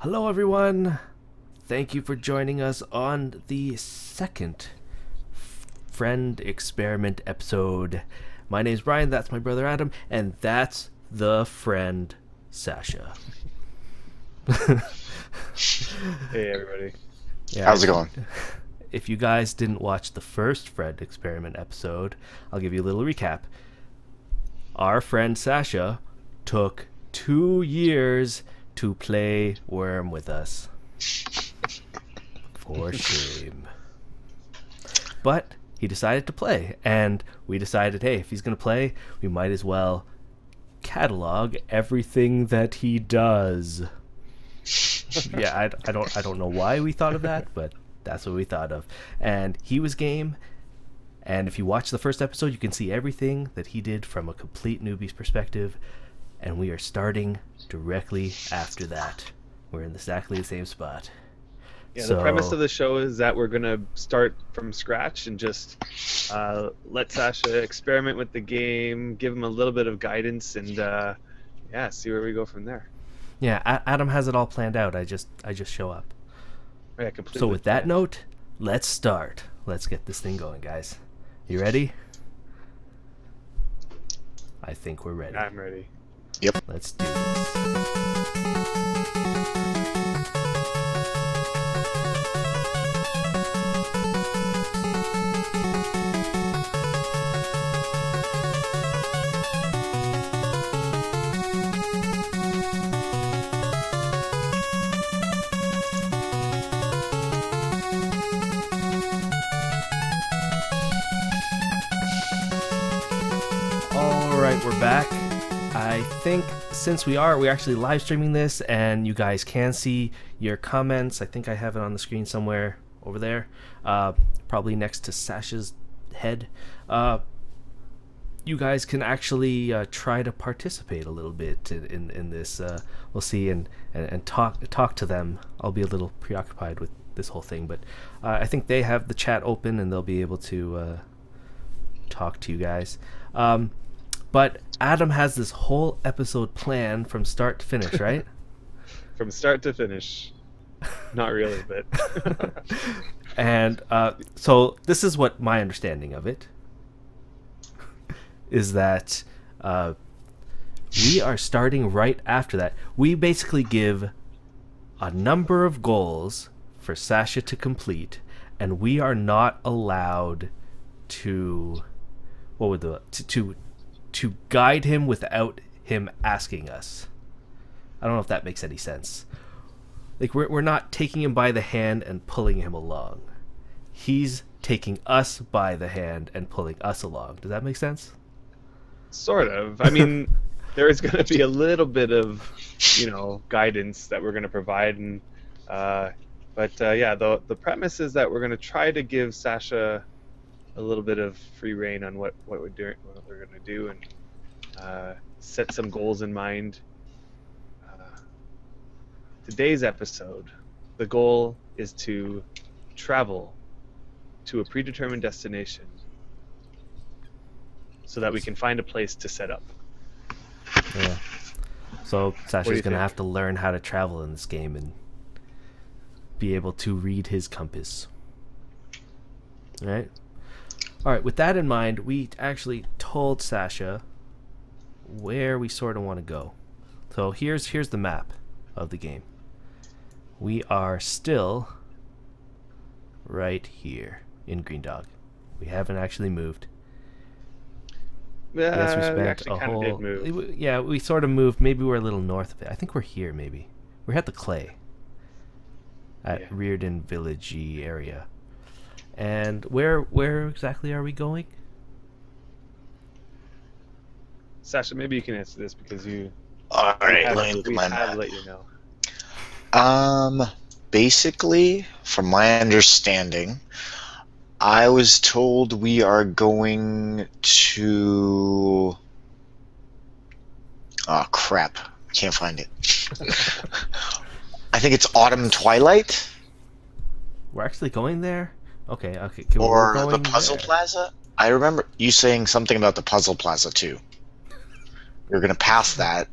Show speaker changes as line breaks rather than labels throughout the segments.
Hello everyone! Thank you for joining us on the second friend experiment episode. My name's Brian, that's my brother Adam, and that's the friend Sacha.
Hey everybody.
Yeah, how's it going?
If you guys didn't watch the first friend experiment episode, I'll give you a little recap. Our friend Sacha took 2 years to play Wurm with us. For shame. But he decided to play, and we decided, hey, if he's going to play, we might as well catalog everything that he does. Yeah, I don't know why we thought of that, but that's what we thought of. And he was game, and if you watch the first episode, you can see everything that he did from a complete newbie's perspective, and we are starting directly after that. We're in exactly the same spot.
Yeah, so, the premise of the show is that we're going to start from scratch and just let Sacha experiment with the game, give him a little bit of guidance, and yeah, see where we go from there.
Yeah, Adam has it all planned out. I just show up.
Yeah, completely.
So with that note, let's start. Let's get this thing going, guys. You ready? I think we're ready.
I'm ready.
Yep.
Let's do this. Alright, we're back. I think since we're actually live streaming this and you guys can see your comments. I think I have it on the screen somewhere over there, probably next to Sacha's head. You guys can actually try to participate a little bit in this. We'll see and talk to them. I'll be a little preoccupied with this whole thing, but I think they have the chat open and they'll be able to talk to you guys. But Adam has this whole episode planned from start to finish, right?
From start to finish. Not really, but...
And so this is what my understanding of it is, that we are starting right after that. We basically give a number of goals for Sacha to complete, and we are not allowed to... What would the... to guide him without him asking us. I don't know if that makes any sense. Like, we're not taking him by the hand and pulling him along. He's taking us by the hand and pulling us along. Does that make sense?
Sort of. I mean, there is going to be a little bit of, guidance that we're going to provide, and but yeah, the premise is that we're going to try to give Sacha a little bit of free reign on what we're doing, what we're going to do, and set some goals in mind. Today's episode, the goal is to travel to a predetermined destination so that we can find a place to set up.
Yeah. So Sacha's going to have to learn how to travel in this game and be able to read his compass. All right? Alright, with that in mind, we actually told Sacha where we sort of want to go. So here's the map of the game. We are still right here in Green Dog. We haven't actually moved. Yes, we spent a whole... Yeah, we sort of moved. Maybe we're a little north of it. I think we're here, maybe. We're at the Clay. At Reardon Village-y area. And where exactly are we going?
Sacha, maybe you can answer this because you...
Alright, let me look at my map.
Let you know.
Basically, from my understanding, I was told we are going to... Oh, crap. I can't find it. I think it's Autumn Twilight?
We're actually going there? Okay.
Or the Puzzle Plaza? I remember you saying something about the Puzzle Plaza, too. You're going to pass that,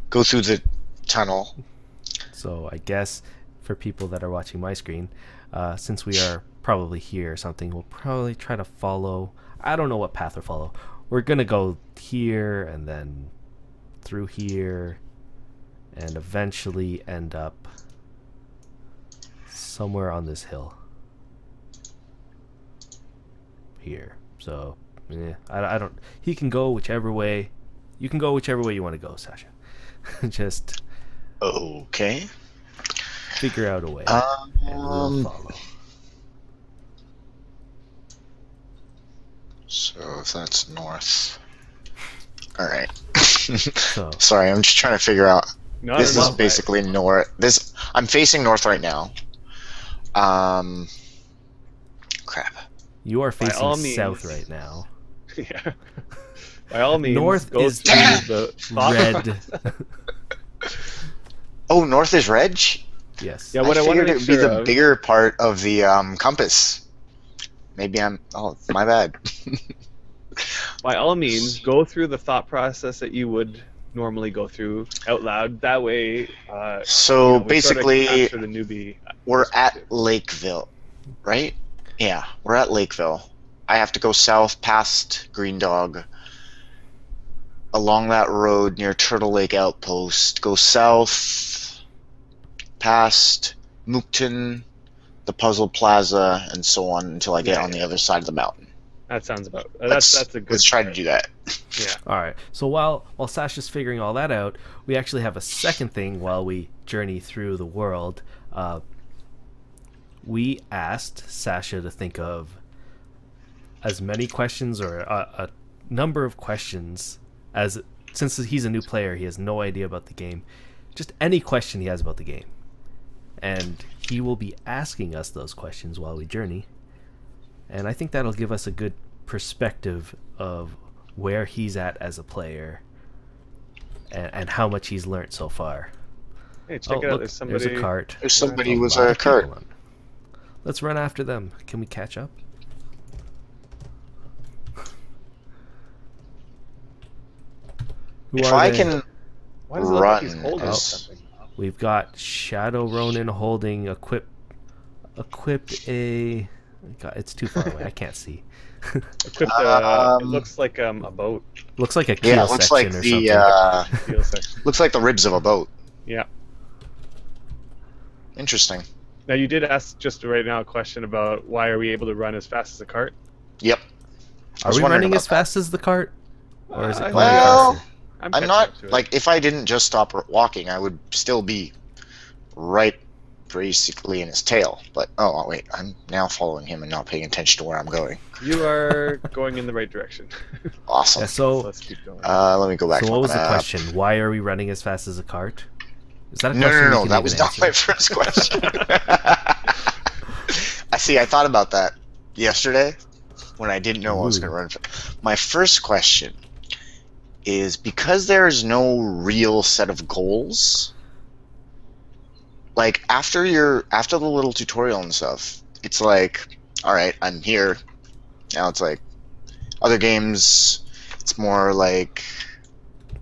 go through the tunnel,
So I guess for people that are watching my screen, since we are probably here or something, we'll probably try to follow. I don't know what path we'll follow. We're gonna go here and then through here and eventually end up somewhere on this hill here. So I don't, he can go whichever way. You can go whichever way you want to go, Sacha. Just
okay,
figure out a way and we'll follow.
So if that's north, all right.
So
Sorry, I'm just trying to figure out.
Not
This is
enough,
basically north. This I'm facing north right now. Crap.
you are
all
facing
means-
south right now.
Yeah. By all means,
North
go
is
through the
red.
Oh, north is red.
Yes.
Yeah, what I wanted
figured
to
it
make
would be
sure
the
of,
bigger part of the compass. Maybe I'm. Oh, my bad.
by all means, go through the thought process that you would normally go through out loud. That way,
So
we sort of
basically,
capture the newbie.
we're at
perspective.
Lakeville, right? Yeah, we're at Lakeville. I have to go south past Green Dog, along that road near Turtle Lake Outpost, go south past Mookton, the Puzzle Plaza, and so on until I get on the other side of the mountain.
That sounds about.
Let's
That's a good.
let's try to do that.
Yeah.
All right. So while Sasha's figuring all that out, we actually have a second thing while we journey through the world. We asked Sacha to think of as many questions or a number of questions as, since he's a new player, he has no idea about the game, just any question he has about the game. And he will be asking us those questions while we journey. And I think that'll give us a good perspective of where he's at as a player and how much he's learned so far.
Hey, check it out.
Look,
There's somebody.
there's a cart.
There's somebody
A
with
lot
a
of people
cart.
on. Let's run after them. Can we catch up? Who
If
are
I
they?
can
Why does it look like he's
run
holding
as-
something?
We've got Shadow Ronin holding equipped a. God, it's too far away. I can't see.
Equipped, it looks like a boat.
Looks like a keel
yeah, it looks
section
like
or
the
something.
Steel section.
looks like the ribs of a boat.
Yeah.
Interesting.
Now you did ask just right now a question about why are we able to run as fast as a cart?
Yep. I
Are
was
we
wondering
running
about
as fast as the cart, or is it going
Well,
faster?
I'm
catching
not
up to it.
like if I didn't just stop walking, I would still be right basically in his tail. But oh wait, I'm now following him and not paying attention to where I'm going.
You are going in the right direction.
Awesome.
Yeah, so
Let's keep going.
Let me go back.
so
to
what
my
was the
map.
question? Why are we running as fast as a cart? Is that a
No,
question?
no,
we
no,
can
that was
even
not my
answer?
first question. I see. I thought about that yesterday when I didn't know I was going to run. My first question is because there is no real set of goals. Like after the little tutorial and stuff, it's like, all right, I'm here. Now it's like other games. It's more like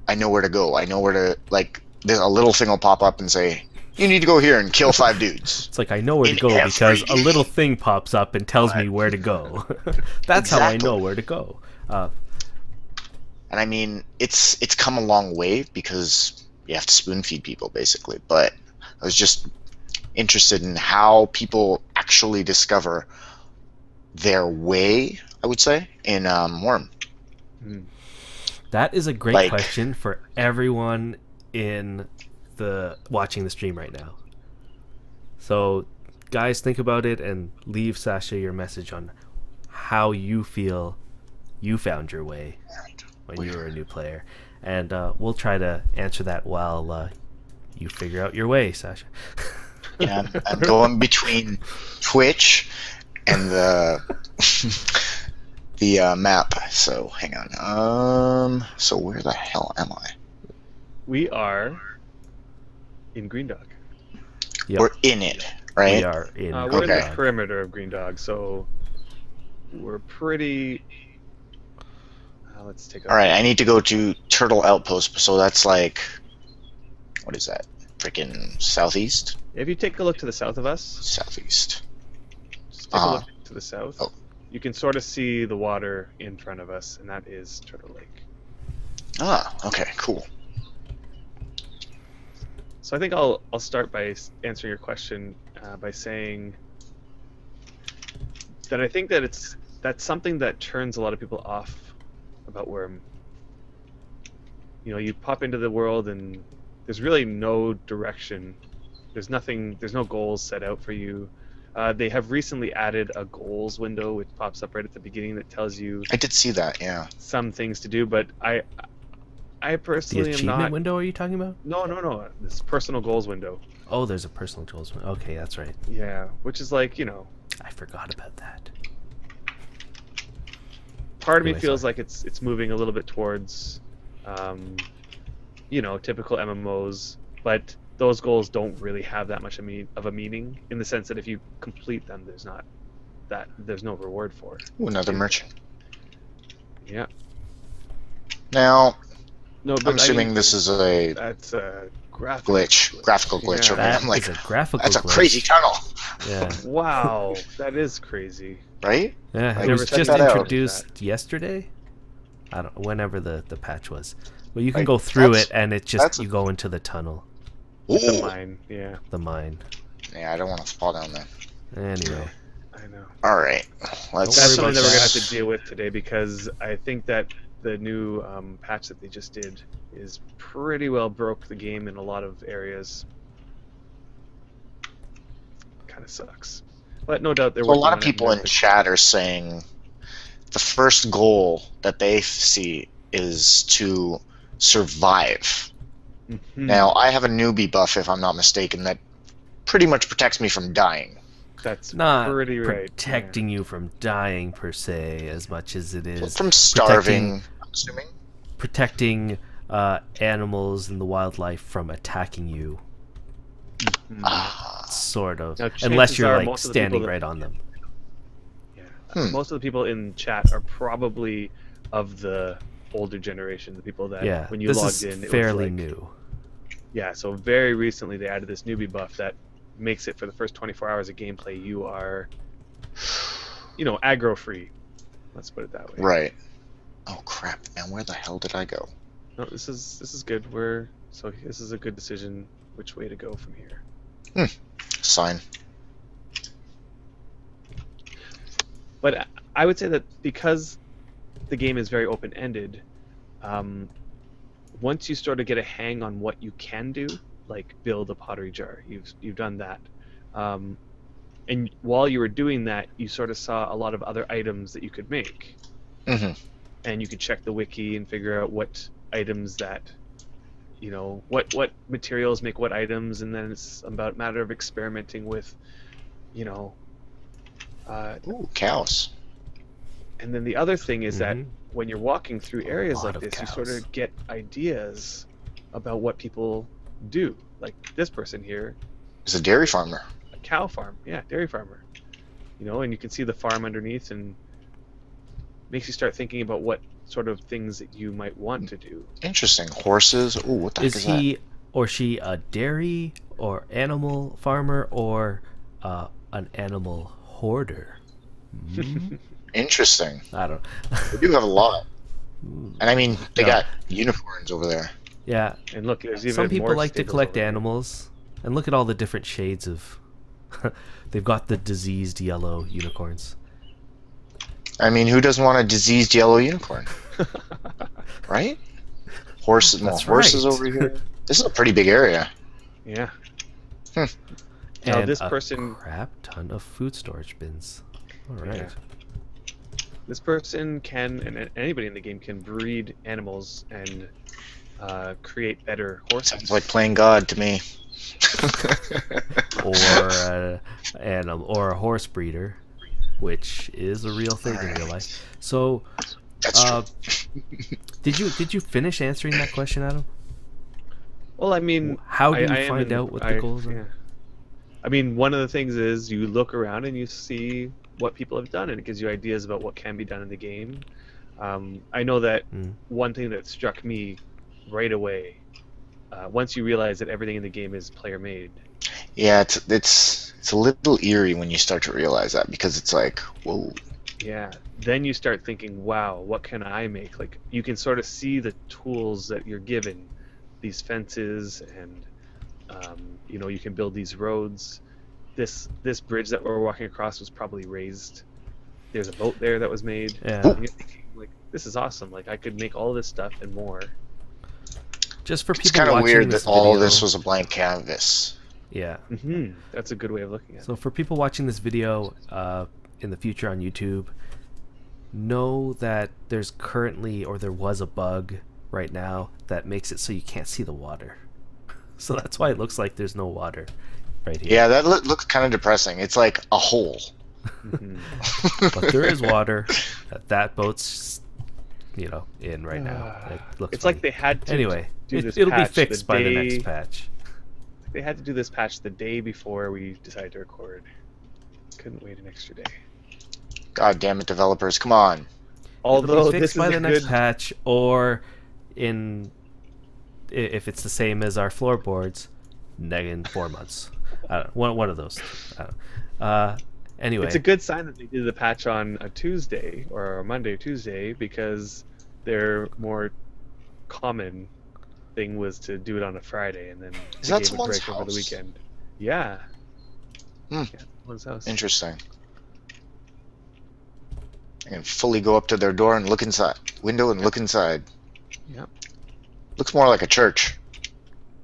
I know where to go. I know where to like. There's a little thing will pop up and say, "You need to go here and kill 5 dudes."
It's like I know where to
In
go
every
because a
game.
little thing pops up and tells me where to go. That's how I
Exactly.
know where to go.
And I mean, it's come a long way because you have to spoon feed people basically. But I was just interested in how people actually discover their way. I would say in Wurm.
That is a great
Like-
question for everyone in the watching the stream right now. So, guys, think about it and leave Sacha your message on how you feel you found your way when you were a new player, and we'll try to answer that while you figure out your way, Sacha.
Yeah, I'm going between Twitch and the map. So hang on. So where the hell am I?
We are in Green Dog.
Yep.
We're in it, right?
We are in.
We're in
Okay.
the perimeter of Green Dog, so we're pretty. Let's take a.
All right, I need to go to Turtle Outpost. So that's like, what is that? freaking southeast.
If you take a look to the south of us,
Southeast.
just take a look to the south.
Oh.
You can sort of see the water in front of us, and that is Turtle Lake.
Ah, okay, cool.
So I think I'll start by answering your question by saying that I think that that's something that turns a lot of people off about Wurm. You know, you pop into the world and there's really no direction. There's no goals set out for you. They have recently added a goals window which pops up right at the beginning that tells you
I did see that, yeah.
some things to do, but I
The
personally am
achievement
not.
window are you talking about?
No. This personal goals window.
Oh, there's a personal goals one. Okay, that's right.
Yeah, which is like, you know,
I forgot about that.
part of me
Anyway,
feels
sorry.
like it's moving a little bit towards, you know, typical MMOs, but those goals don't really have that much of a meaning in the sense that if you complete them, there's no reward for it.
Ooh, another merchant.
Yeah.
Now,
No, but
I'm
I
assuming
mean,
this is a
that's a graphical
graphical glitch.
Yeah.
Okay,
That
I'm like,
is a graphical
that's a
glitch.
crazy tunnel,
Yeah.
Wow, that is crazy.
right?
Yeah,
I
it
never
was
checked
just
that out.
introduced yesterday. I don't whenever the patch was. Well, you can
Like,
go through
that's-
it, and it
that's
just you go into the tunnel,
The
Ooh.
mine, yeah,
the mine.
Yeah, I don't want to fall down there.
Anyway,
I know.
All right, let's.
Don't
That's
worry
something
about
that we're gonna have
that.
to deal with today because I think that the new patch that they just did is pretty well broke the game in a lot of areas. Kind of sucks, but no doubt they're
So a
working
lot
on
of
it
people
and
in chat are saying the first goal that they see is to survive.
Mhm.
Now, I have a newbie buff, if I'm not mistaken, that pretty much protects me from dying.
That's
not
pretty right.
protecting you from dying per se, as much as it is
From starving, I'm assuming.
protecting animals and the wildlife from attacking you,
Yeah. Mhm.
Ah,
sort of.
Now, chances
Unless you're
are
like
most of the people
standing
that-
right on them.
Yeah. Most of the people in chat are probably of the older generation, the people that
Yeah,
when you
this
logged
is
in, it
fairly
was like,
new.
Yeah, so very recently they added this newbie buff that makes it for the first 24 hours of gameplay you are, you know, aggro free. Let's put it that way.
right. Oh crap, man, where the hell did I go?
No, this is good. This is a good decision which way to go from here.
Sign.
But I would say that because the game is very open-ended, once you sort of get a hang on what you can do, like build a pottery jar, you've done that, and while you were doing that, you sort of saw a lot of other items that you could make,
Mm-hmm.
and you could check the wiki and figure out what items that, you know, what materials make what items, and then it's about a matter of experimenting with, you know.
Ooh, cows.
And then the other thing is that
Mhm.
when you're walking through areas
lot
like
of
this, you sort
cows.
of get ideas about what people do. Like this person here,
It's a dairy farmer.
a cow farm, yeah, dairy farmer. You know, and you can see the farm underneath, and makes you start thinking about what sort of things that you might want to do.
Interesting. Horses. Ooh, what the heck
Is
is
he or she a dairy or animal farmer or an animal hoarder? Hmm?
that? Interesting.
I don't.
They do have a lot. And I mean, they
Yeah.
got unicorns over there.
Yeah,
And look, there's even
some people
more
like to
stables
collect
over there.
animals, and look at all the different shades of. They've got the diseased yellow unicorns.
I mean, who doesn't want a diseased yellow unicorn? Right? Horses, more
That's
horses
right.
over here. This is a pretty big area.
Yeah. Now
And
this
a
person,
crap ton of food storage bins. All right.
Yeah. this person can, and anybody in the game can breed animals and create better horses.
Sounds like playing God to me.
Or a horse breeder, which is a real thing in real life. So,
That's true.
did you finish answering that question, Adam?
Well, I mean,
How do
I
you
am
find out what the goals are?
Yeah. I mean, one of the things is you look around and you see what people have done, and it gives you ideas about what can be done in the game. I know that
Mm.
one thing that struck me right away once you realize that everything in the game is player made.
Yeah, it's a little eerie when you start to realize that, because it's like, whoa.
Yeah. Then you start thinking, wow, what can I make? Like, you can sort of see the tools that you're given, these fences, and you know, you can build these roads. This bridge that we're walking across was probably raised. There's a boat there that was made.
Yeah.
And you're thinking, like, this is awesome. Like, I could make all this stuff and more.
Just for people
It's kind of
watching
weird
this
that all
video-
this was a blank canvas.
Yeah.
That's a good way of looking at it.
So for people watching this video in the future on YouTube, know that there's currently, or there was, a bug right now that makes it so you can't see the water. So that's why it looks like there's no water right here.
Yeah, that looks kind of depressing. It's like a hole.
But there is water. That boat's, you know, in right now. It looks
It's
funny.
like they had to
Anyway,
do this
it'll be
patch
fixed by the next
day-
patch.
They had to do this patch the day before we decided to record. Couldn't wait an extra day.
God damn it, developers, come on.
Although
It'll be
this
fixed
is
by
a
the next
good
patch, or if it's the same as our floorboards, in 4 months. I don't know, one of those. I don't know. Anyway,
It's a good sign that they did the patch on a Tuesday or a Monday or Tuesday, because their more common thing was to do it on a Friday and then
Is
they
that
gave a
someone's
break over the
house?
weekend. Yeah.
Hmm.
Yeah, someone's house.
Interesting. I can fully go up to their door and look inside. Window and look inside.
Yep.
Looks more like a church.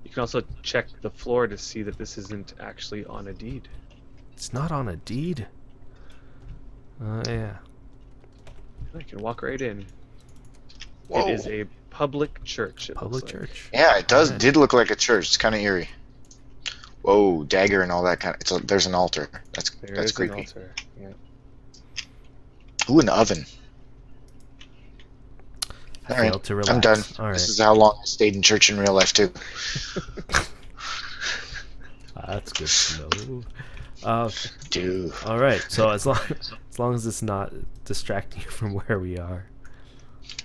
You can also check the floor to see that this isn't actually on a deed.
it's not on a deed. Yeah.
I can walk right in.
Whoa.
It is a public church. It
Public
looks like.
church.
Yeah, it does.
Alright.
Did look like a church. It's kind of eerie. Whoa, dagger and all that kind of. There's an altar. That's
There
that's
is an
creepy.
altar. Yeah.
Ooh, an oven.
I
All right,
failed to relax.
I'm done.
All right.
This is how long I stayed in church in real life too.
That's good to know.
Dude.
All right. So as long as it's not distracting you from where we are.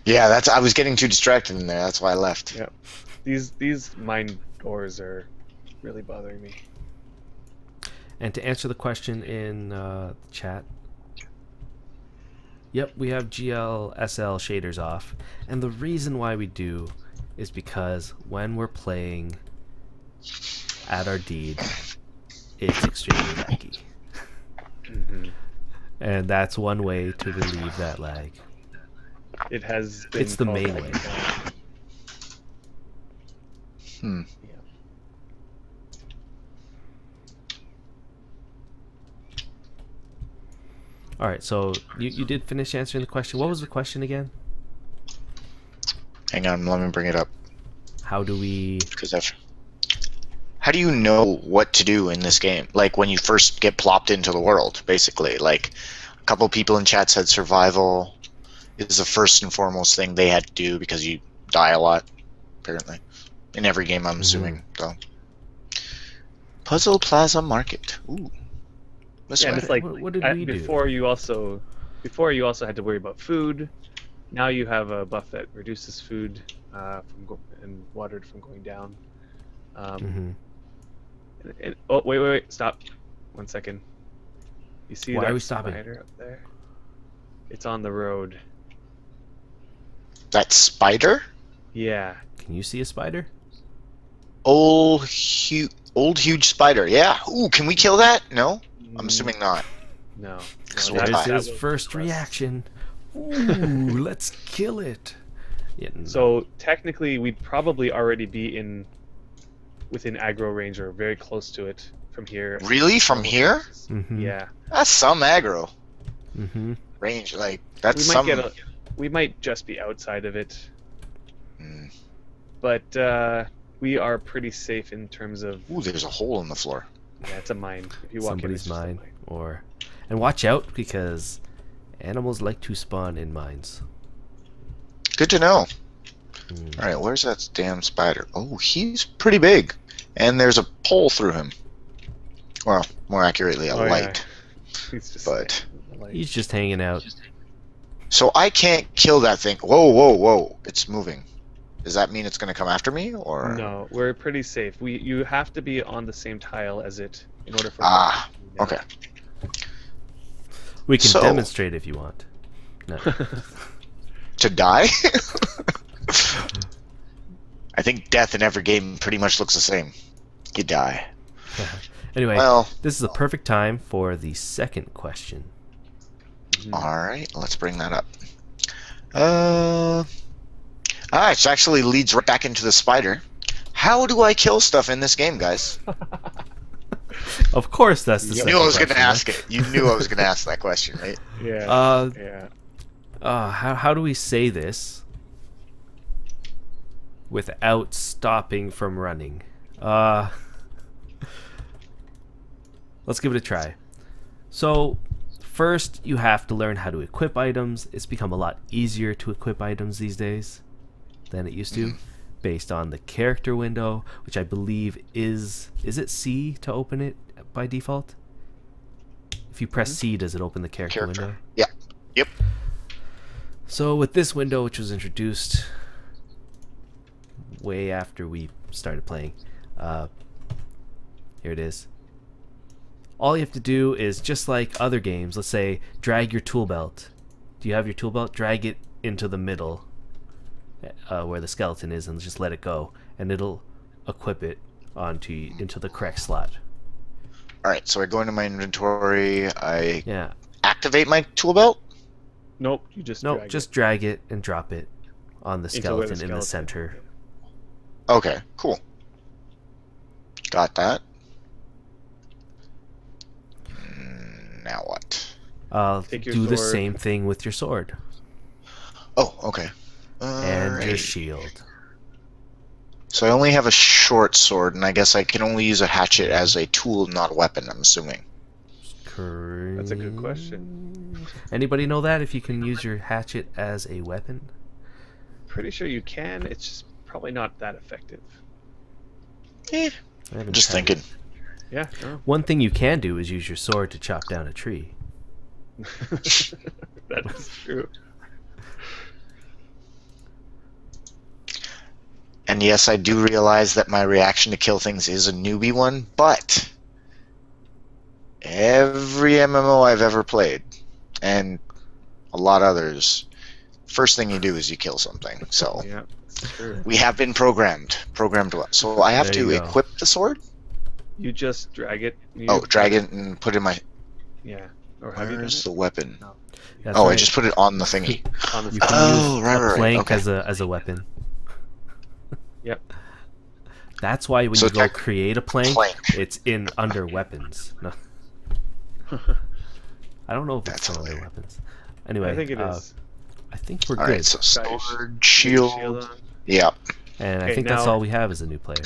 Yeah, I was getting too distracted in there. That's why I left.
Yeah. These mine doors are really bothering me.
And to answer the question in the chat, yep, we have GLSL shaders off. And the reason why we do is because when we're playing at our deed, it's extremely laggy. And that's one way to relieve that lag.
It has been
It's the
called
main
like
way.
that.
Hmm.
Yeah.
All right, so you did finish answering the question. What was the question again?
Hang on, let me bring it up.
How do we...
How do you know what to do in this game? Like when you first get plopped into the world, basically. Like a couple people in chat said survival is the first and foremost thing they had to do because you die a lot, apparently. In every game, I'm assuming, though. Puzzle Plaza Market. Ooh. This
Yeah,
way.
and it's like
What did we do?
before you also had to worry about food. Now you have a buff that reduces food and water from going down. Oh wait, stop! 1 second. You see
Why
that
are we stopping?
spider up there? It's on the road.
That spider?
Yeah.
Can you see a spider?
Old huge spider. Yeah. Ooh, can we kill that? No? I'm assuming not.
No.
Because
No,
we'll
that-
die.
There's
that
his
was
first
the quest.
reaction. Ooh, let's kill it. Yeah, no.
So technically, we'd probably already be within aggro range or very close to it from here.
Really? From here?
Mhm.
Yeah.
That's some aggro
Mm-hmm.
range. Like that's
We might
some.
we might just be outside of it,
Mm.
but we are pretty safe in terms of.
Ooh, there's a hole in the floor.
Yeah, it's a mine. If you walk in,
Somebody's
it's just a
mine. And watch out because animals like to spawn in mines.
Good to know.
Mm.
All right, where's that damn spider? Oh, he's pretty big, and there's a pole through him. Well, more accurately, a
Oh, yeah.
light.
He's just
But-
like,
He's just hanging out.
So I can't kill that thing. Whoa, whoa, whoa! It's moving. Does that mean it's going to come after me, or?
No, we're pretty safe. You have to be on the same tile as it in order for.
Okay.
We can
So-
demonstrate if you want. No.
To die? I think death in every game pretty much looks the same. You die.
Anyway,
Well,
this is the perfect time for the second question.
alright, let's bring that up. It actually leads right back into the spider. How do I kill stuff in this game, guys?
Of course, that's the
You
second
knew I was going to
question,
ask it. You knew I was going to ask that question, right?
Yeah.
right?
Yeah.
How do we say this without stopping from running? Let's give it a try. So, first you have to learn how to equip items. It's become a lot easier to equip items these days than it used to, based on the character window, which I believe is it C to open it by default? If you press C, does it open the character window?
Yeah. Yep.
So with this window, which was introduced way after we started playing, here it is. All you have to do is, just like other games, let's say drag your tool belt. Do you have your tool belt? Drag it into the middle where the skeleton is, and just let it go, and it'll equip it into the correct slot.
Alright, so I go into my inventory, I
Yeah.
activate my tool belt?
Nope. You just.
No,
drag
just drag it and drop it on the
Into where the
skeleton in the
skeleton-
center.
Okay, cool. Got that. Now what?
Take your
Do the
sword.
same thing with your sword
Oh, okay.
and your
Alright.
shield.
So I only have a short sword, and I guess I can only use a hatchet as a tool, not a weapon, I'm assuming.
That's a good question.
Anybody know that, if you can use your hatchet as a weapon?
Pretty sure you can. It's just probably not that effective.
Eh,
I haven't
just
tried it.
thinking.
Yeah. No.
One thing you can do is use your sword to chop down a tree.
That is true.
And yes, I do realize that my reaction to kill things is a newbie one, but every MMO I've ever played, and a lot others, first thing you do is you kill something. So
Yeah. It's true.
we have been programmed well. So I have
There
to
you go.
equip the sword?
You just drag it. You
Oh, drag it and put it in my...
Yeah. Or have you done
Where's
it?
the weapon?
That's
Oh, I
right.
just put it on the thingy.
On the
You
side.
can
Oh,
use
right,
a
right,
plank
okay.
as a weapon.
Yep.
That's why when
So
you go create a plank,
plank.
it's in under weapons. No. I don't know if it's
That's
under
hilarious.
weapons. Anyway,
I think it is.
I think we're
Alright,
good.
so
Got your
sword,
Shield
shield...
on.
Yeah.
And I
Okay,
think that's
now-
all we have as a new player.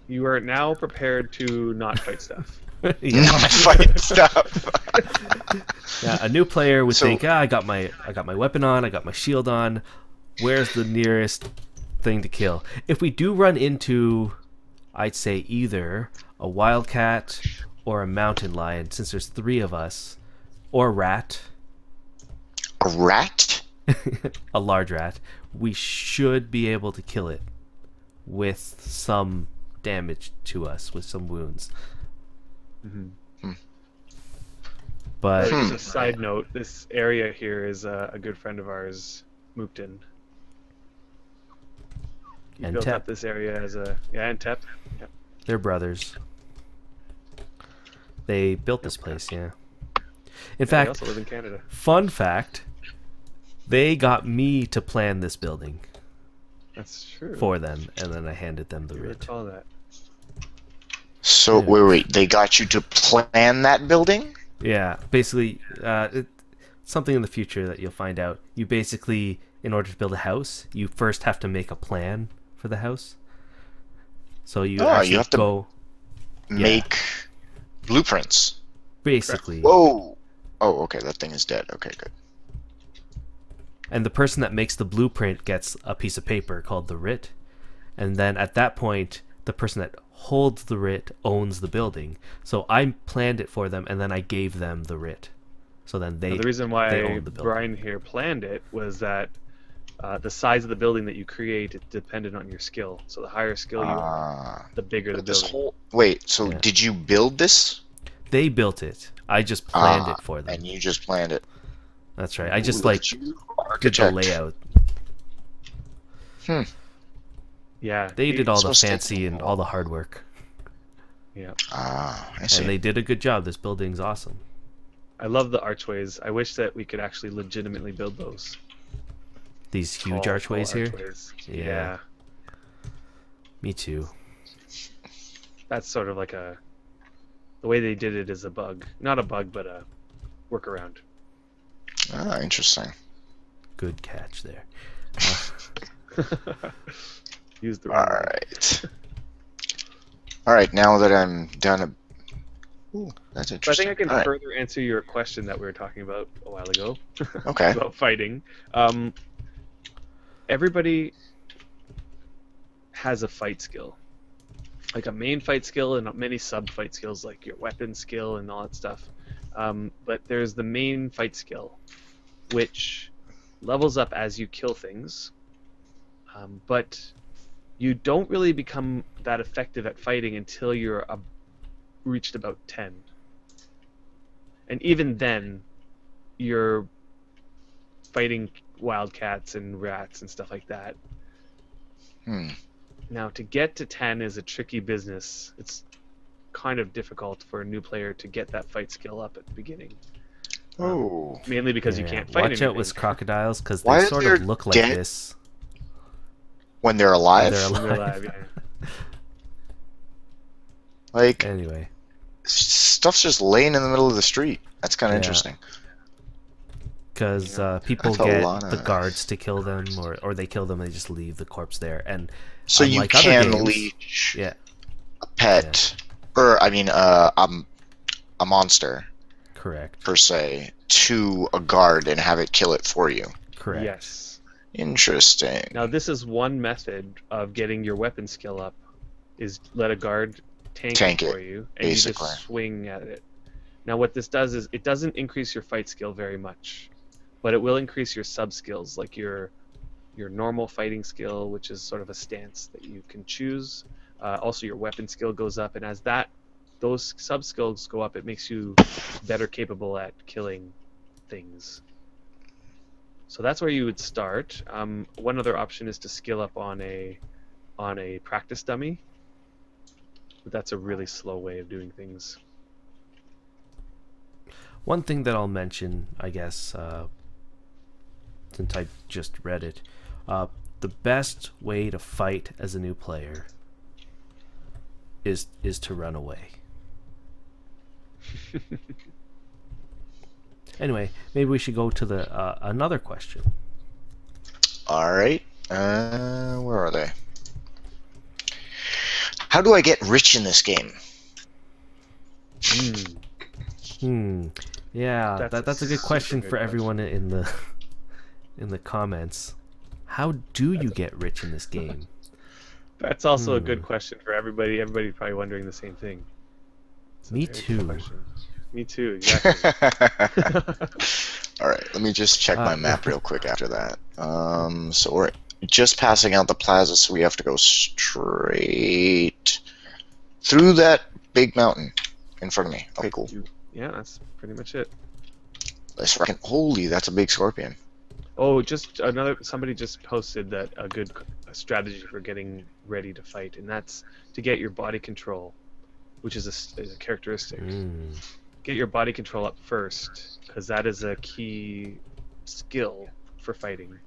You are now prepared to not fight stuff.
Yeah.
Not fighting stuff.
Yeah, a new player would
So-
think, I got my weapon on, I got my shield on. Where's the nearest thing to kill? If we do run into, I'd say either a wildcat or a mountain lion, since there's 3 of us, or a rat,
A rat?
a large rat, we should be able to kill it with some damage to us, with some wounds. But
Just a side note, this area here is a good friend of ours, Mookton. He
And
built
Tep.
up this area as a... Yeah, and Tep. Yep.
they're brothers. They built this place, yeah. In
They
fact,
also live in Canada.
fun fact, they got me to plan this building
That's true.
for them, and then I handed them the
I
writ.
recall that.
So,
Yeah.
wait, they got you to plan that building?
Yeah, basically, something in the future that you'll find out. You basically, in order to build a house, you first have to make a plan for the house. So you
Oh,
actually
you have to
go,
Make blueprints.
basically,
Whoa! Oh, okay, that thing is dead. Okay, good.
and the person that makes the blueprint gets a piece of paper called the writ, and then at that point, the person that holds the writ owns the building. So I planned it for them, and then I gave them the writ. So then
Now, the reason
they
why
own the building.
Brian here planned it was that the size of the building that you create is dependent on your skill. So the higher skill you are, the bigger the building.
Wait, so
Yeah.
did you build this?
They built it. I just planned it for them.
And you just planned it.
That's right. I just
Ooh,
like
look at you,
did the
architect.
layout.
Yeah.
They did all the
so
fancy and all the hard work.
Yeah.
I see.
And they did a good job. This building's awesome.
I love the archways. I wish that we could actually legitimately build those.
These huge
Tall
archways here.
archways.
Yeah.
Yeah.
Me too.
That's sort of like the way they did it is a bug. Not a bug, but a workaround.
Interesting.
Good catch there.
Use the
All right. All right. Now that I'm done. Ooh, that's
So I
interesting.
think I can
All right.
further answer your question that we were talking about a while ago
Okay.
about fighting. Everybody has a fight skill, like a main fight skill and many sub fight skills, like your weapon skill and all that stuff. But there's the main fight skill, which levels up as you kill things, but you don't really become that effective at fighting until you're reached about 10. And even then, you're fighting wildcats and rats and stuff like that. Now, to get to 10 is a tricky business. It's kind of difficult for a new player to get that fight skill up at the beginning.
Oh.
Mainly because you
Yeah.
can't fight
Watch
anything.
out with crocodiles because
Why
they
are
sort
there
of look like
dead-
this.
When they're alive.
They're
When they're alive, yeah.
Like,
Anyway,
stuff's just laying in the middle of the street. That's kind of
Yeah.
interesting.
because people
That's a
get
lot
the
of-
guards to kill them, or they kill them and they just leave the corpse there. And
So you
unlike other
can
games-
leech
yeah,
a pet, or I mean, a monster
correct,
per se, to a guard and have it kill it for you.
correct.
Yes.
Interesting.
Now, this is one method of getting your weapon skill up, is let a guard tank it for you, and
basically.
you just swing at it. Now, what this does is it doesn't increase your fight skill very much, but it will increase your sub skills, like your normal fighting skill, which is sort of a stance that you can choose. Also, your weapon skill goes up, and as those sub skills go up, it makes you better capable at killing things. So that's where you would start. One other option is to skill up on a practice dummy, but that's a really slow way of doing things.
One thing that I'll mention, I guess, since I just read it, the best way to fight as a new player is to run away. Anyway, maybe we should go to the another question.
All right. Where are they? How do I get rich in this game?
Yeah, that's a good question
super
for
good
everyone in the comments. How do you get rich in this game?
That's also a good question for everybody. Everybody's probably wondering the same thing. It's a
Me
very good
too.
question. Me too, exactly.
All right, let me just check my map real quick after that. So we're just passing out the plaza, so we have to go straight through that big mountain in front of me. Okay, cool.
Yeah, that's pretty much it.
Let's reckon. Holy, that's a big scorpion.
Oh, somebody just posted that a good strategy for getting ready to fight, and that's to get your body control, which is a characteristic. Get your body control up first, because that is a key skill for fighting.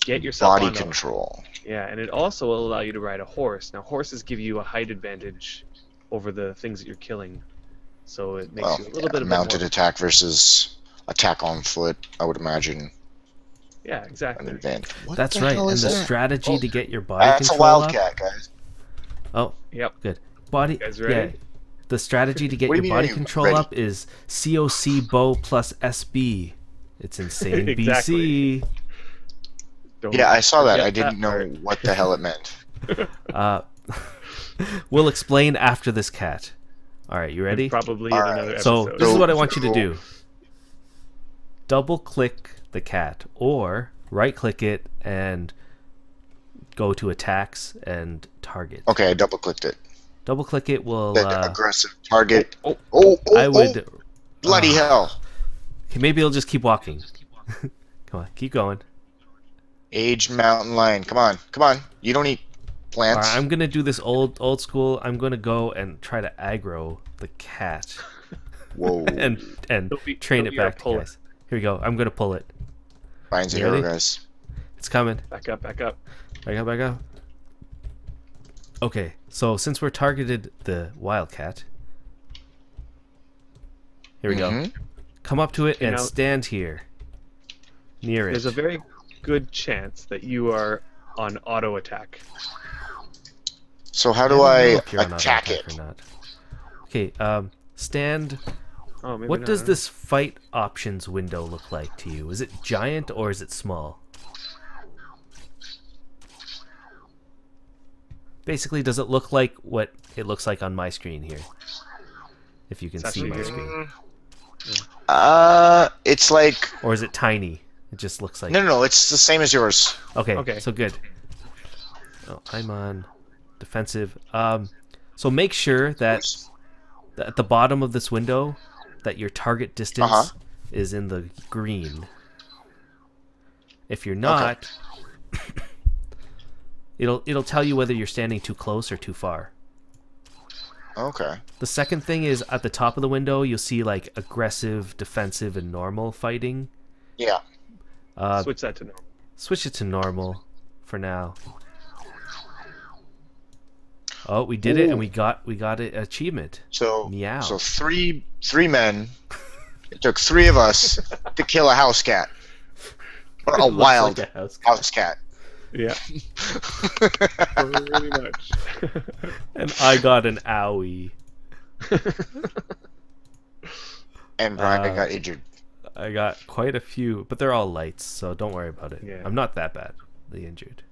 Get yourself
Body
on
control.
Yeah, and it also will allow you to ride a horse. Now, horses give you a height advantage over the things that you're killing, so it makes you a little bit of
mounted attack versus attack on foot. I would imagine
Yeah,
an
exactly.
advantage. What
That's
the
right,
hell
and
is
the
that?
strategy to get your body
That's a
control up.
wildcat, guys.
Oh,
Yep.
good. Body.
You guys
Yeah.
ready?
The strategy to get
What do
your
you mean,
body
are you
control
ready?
up is COC bow plus SB. It's insane
Exactly.
BC.
Don't
Yeah, I saw that.
forget
I didn't know
part.
what the hell it meant.
We'll explain after this cat. All right, you ready?
Probably
All
in
right.
another
So
episode.
this is what I want you to
So-
do. Double click the cat, or right-click it, and go to attacks and target.
Okay, I double-clicked it.
Double-click it will...
That aggressive target.
I would...
Bloody hell.
Okay, maybe it'll just keep walking. Come on, keep going.
Aged mountain lion. Come on, come on. You don't eat plants.
Alright, I'm gonna do this old school. I'm gonna go and try to aggro the cat.
Whoa.
and train it back to guys. Here we go. I'm gonna pull it.
Ryan's a hero, guys.
It's coming.
Back up, back up.
Back up, back up. Okay, so since we're targeted the wildcat, here we go. Come up to it and stand here. Near it.
There's a very good chance that you are on auto attack.
So how do I
if you're on
attack
auto
it?
or not. Okay, stand.
Oh, maybe
What
not,
does
huh?
this fight options window look like to you? Is it giant or is it small? Basically, does it look like what it looks like on my screen here? If you can
It's
see my
actually
screen.
It's like...
Or is it tiny? It just looks like...
No, it's the same as yours.
Okay, so good. Oh, I'm on defensive. So make sure that at the bottom of this window that your target distance is in the green. If you're not, it'll tell you whether you're standing too close or too far.
Okay.
The second thing is at the top of the window, you'll see like aggressive, defensive, and normal fighting.
Yeah.
Switch that to normal.
Switch it to normal for now. Oh, we did it, and we got an achievement.
So
Meow.
So three men. It took 3 of us to kill a house cat. Or a
Looks
wild
like a house
house cat.
Yeah. Pretty much.
And I got an owie.
And Brian got injured.
I got quite a few, but they're all lights, so don't worry about it.
Yeah.
I'm not that badly injured.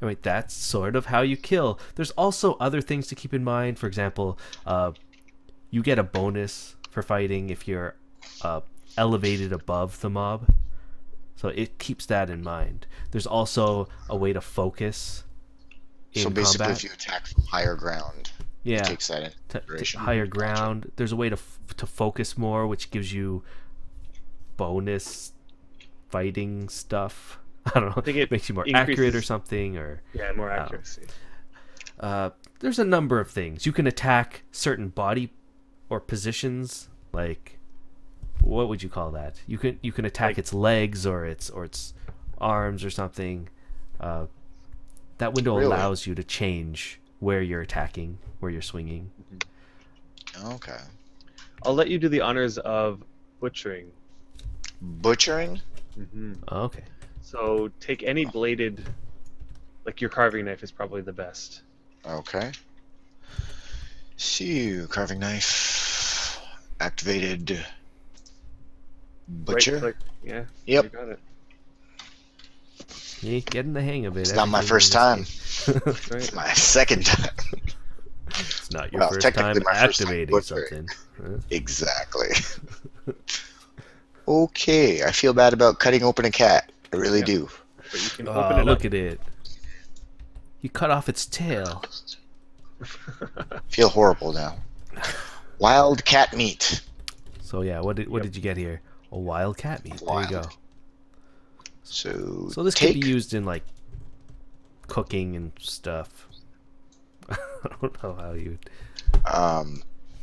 Anyway, that's sort of how you kill. There's also other things to keep in mind. For example, you get a bonus for fighting if you're elevated above the mob. So it keeps that in mind. There's also a way to focus in
So basically,
combat.
if you attack from higher ground,
Yeah,
it takes that into
to
consideration.
higher ground. There's a way to focus more, which gives you bonus fighting stuff. I don't know.
I think it
makes you more accurate or
increases-
something, or
Yeah, more accuracy.
there's a number of things. You can attack certain body or positions, like what would you call that? You can attack
Like-
its legs or its arms or something. That window
Really?
allows you to change where you're attacking, where you're swinging.
Okay.
I'll let you do the honors of butchering.
Butchering?
Okay.
So take any bladed, like your carving knife is probably the best.
Okay. See, carving knife. Activated. Butcher?
Right click. Yeah.
Yep.
You got it.
You're getting the hang of it.
It's not my
Everything
first
in
time.
this game.
That's right.
It's my second time.
It's not your
Well,
first
technically
time
my first time
activating
butchering.
something. Huh?
Exactly. Okay, I feel bad about cutting open a cat. I really do.
But you can
Oh,
open it
look
up.
at it. You cut off its tail.
Feel horrible now. Wild cat meat.
So yeah, what did you get here? A wild cat meat. There you go.
Wild. So
So this
take
could be used in like cooking and stuff. I don't know how you.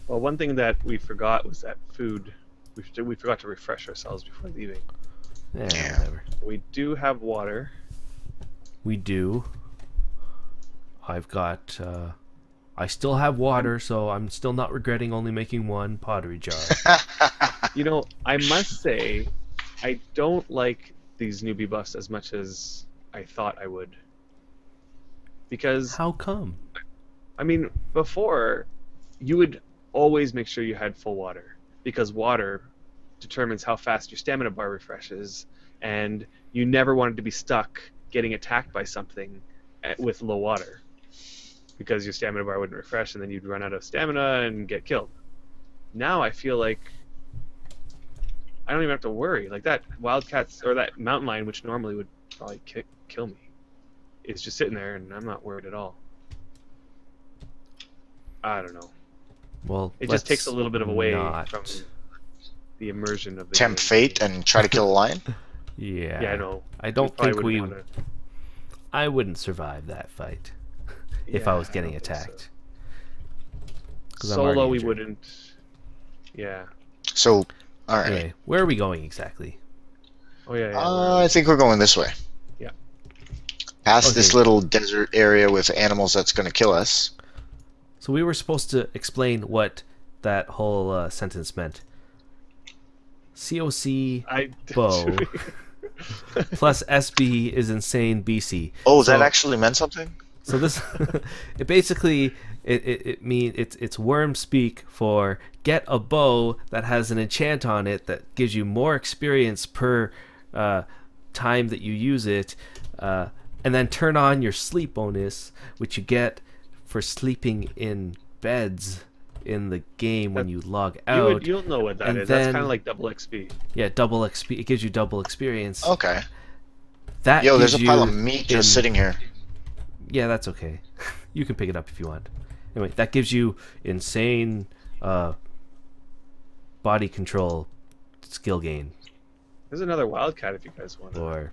Well, one thing that we forgot was that food. We forgot to refresh ourselves before leaving.
Yeah.
Whatever.
We do have water.
We do. I've got. I still have water, so I'm still not regretting only making one pottery jar.
You know, I must say, I don't like these newbie buffs as much as I thought I would. Because,
How come?
I mean, before, you would always make sure you had full water. Because water determines how fast your stamina bar refreshes, and you never wanted to be stuck getting attacked by something with low water. Because your stamina bar wouldn't refresh, and then you'd run out of stamina and get killed. Now I feel like I don't even have to worry. Like that wildcats or that mountain lion, which normally would probably kill me, is just sitting there, and I'm not worried at all. I don't know.
Well,
It just takes a little bit of away
not.
from the immersion of the
Tempt
game.
fate and try to kill a lion?
Yeah.
Yeah, I know.
I don't
probably
think we.
wouldn't wanna-
I wouldn't survive that fight if I
Yeah,
was getting
don't think so.
attacked. 'Cause I'm already
Solo, we
injured.
wouldn't. Yeah.
So, alright.
Anyway, where are we going exactly?
Oh yeah. Yeah.
I think we're going this way.
Yeah.
Past this
Okay.
little desert area with animals that's going to kill us.
So we were supposed to explain what that whole sentence meant. COC
I.
bow plus SB is insane BC.
Oh,
So-
that actually meant something?
So this, it basically it mean it's worm speak for get a bow that has an enchant on it that gives you more experience per time that you use it, and then turn on your sleep bonus, which you get for sleeping in beds in the game when you log out.
You'll know what that
and
is. That's
then-
kind of like double XP.
Yeah, double XP. It gives you double experience.
Okay.
That
Yo, there's a
gives
pile
you
of meat
in-
just sitting here.
Yeah, that's okay. You can pick it up if you want. Anyway, that gives you insane body control skill gain
There's another wildcat if you guys want.
for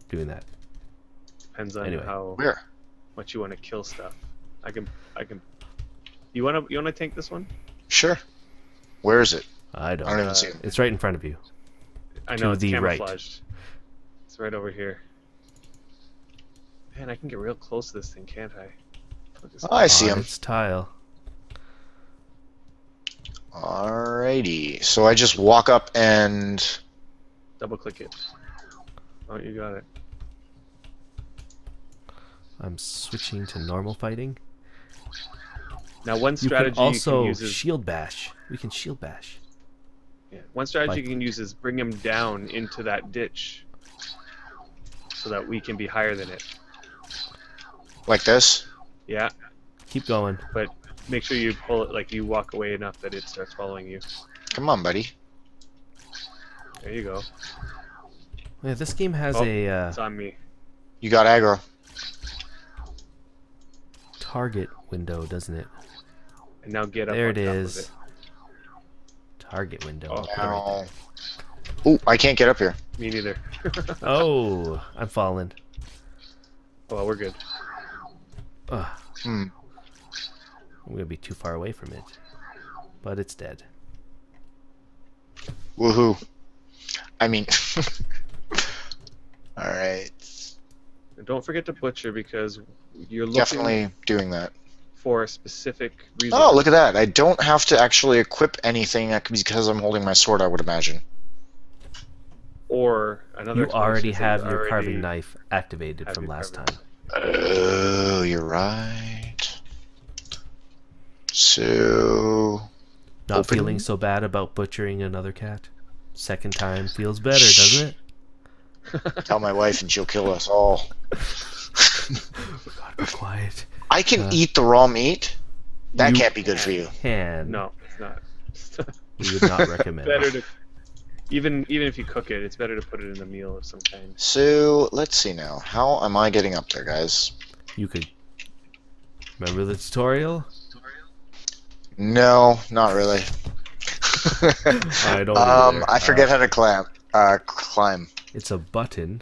doing that.
Depends on
Anyway.
how
Where?
much you want to kill stuff. I can. You wanna tank this one?
Sure. Where is it?
I don't
I don't
know.
even see it.
It's right in front of you.
I
To
know it's
the right.
camouflaged. It's right over here. Man, I can get real close to this thing, can't I? Look at this
Oh, I see
On
him.
its tile.
Alrighty. So I just walk up and...
Double click it. Oh, you got it.
I'm switching to normal fighting.
Now, one
You
strategy
can also
you can use is
shield bash. We can shield bash.
one strategy
like-
you can use is bring him down into that ditch, so that we can be higher than it.
like this.
Yeah,
Keep going.
but make sure you pull it like you walk away enough that it starts following you.
Come on, buddy.
There you go.
Yeah, this game has
Oh,
a
It's on me.
You got aggro.
target window, doesn't it?
And now get up
There
on
it
top
is.
of it.
Target window.
Oh.
I'll put it right
Ow. Ooh, I can't get up here.
Me neither.
there. Oh, I'm falling.
Well, we're good.
Ugh,
Hmm.
I'm gonna be too far away from it, but it's dead.
Woohoo. I mean... Alright.
And don't forget to butcher because you're looking
Definitely doing that.
for a specific reason.
Oh, look at that. I don't have to actually equip anything because I'm holding my sword, I would imagine.
Or another.
You already
explanation
have
is
your
already
carving knife activated
have
from
your
last
carving
time.
Oh, you're right. So...
Not
Open.
feeling so bad about butchering another cat. Second time feels better, doesn't it?
Tell my wife and she'll kill us all.
God, be quiet.
I can
Uh,
eat the raw meat? That
you
can't be good for you.
Can.
No, it's not.
We would not recommend.
Better to even if you cook it, it's better to put it in a meal of some kind.
So, let's see now. How am I getting up there, guys?
You could. Remember the tutorial?
No, not really.
I don't either.
I forget how to climb.
It's a button.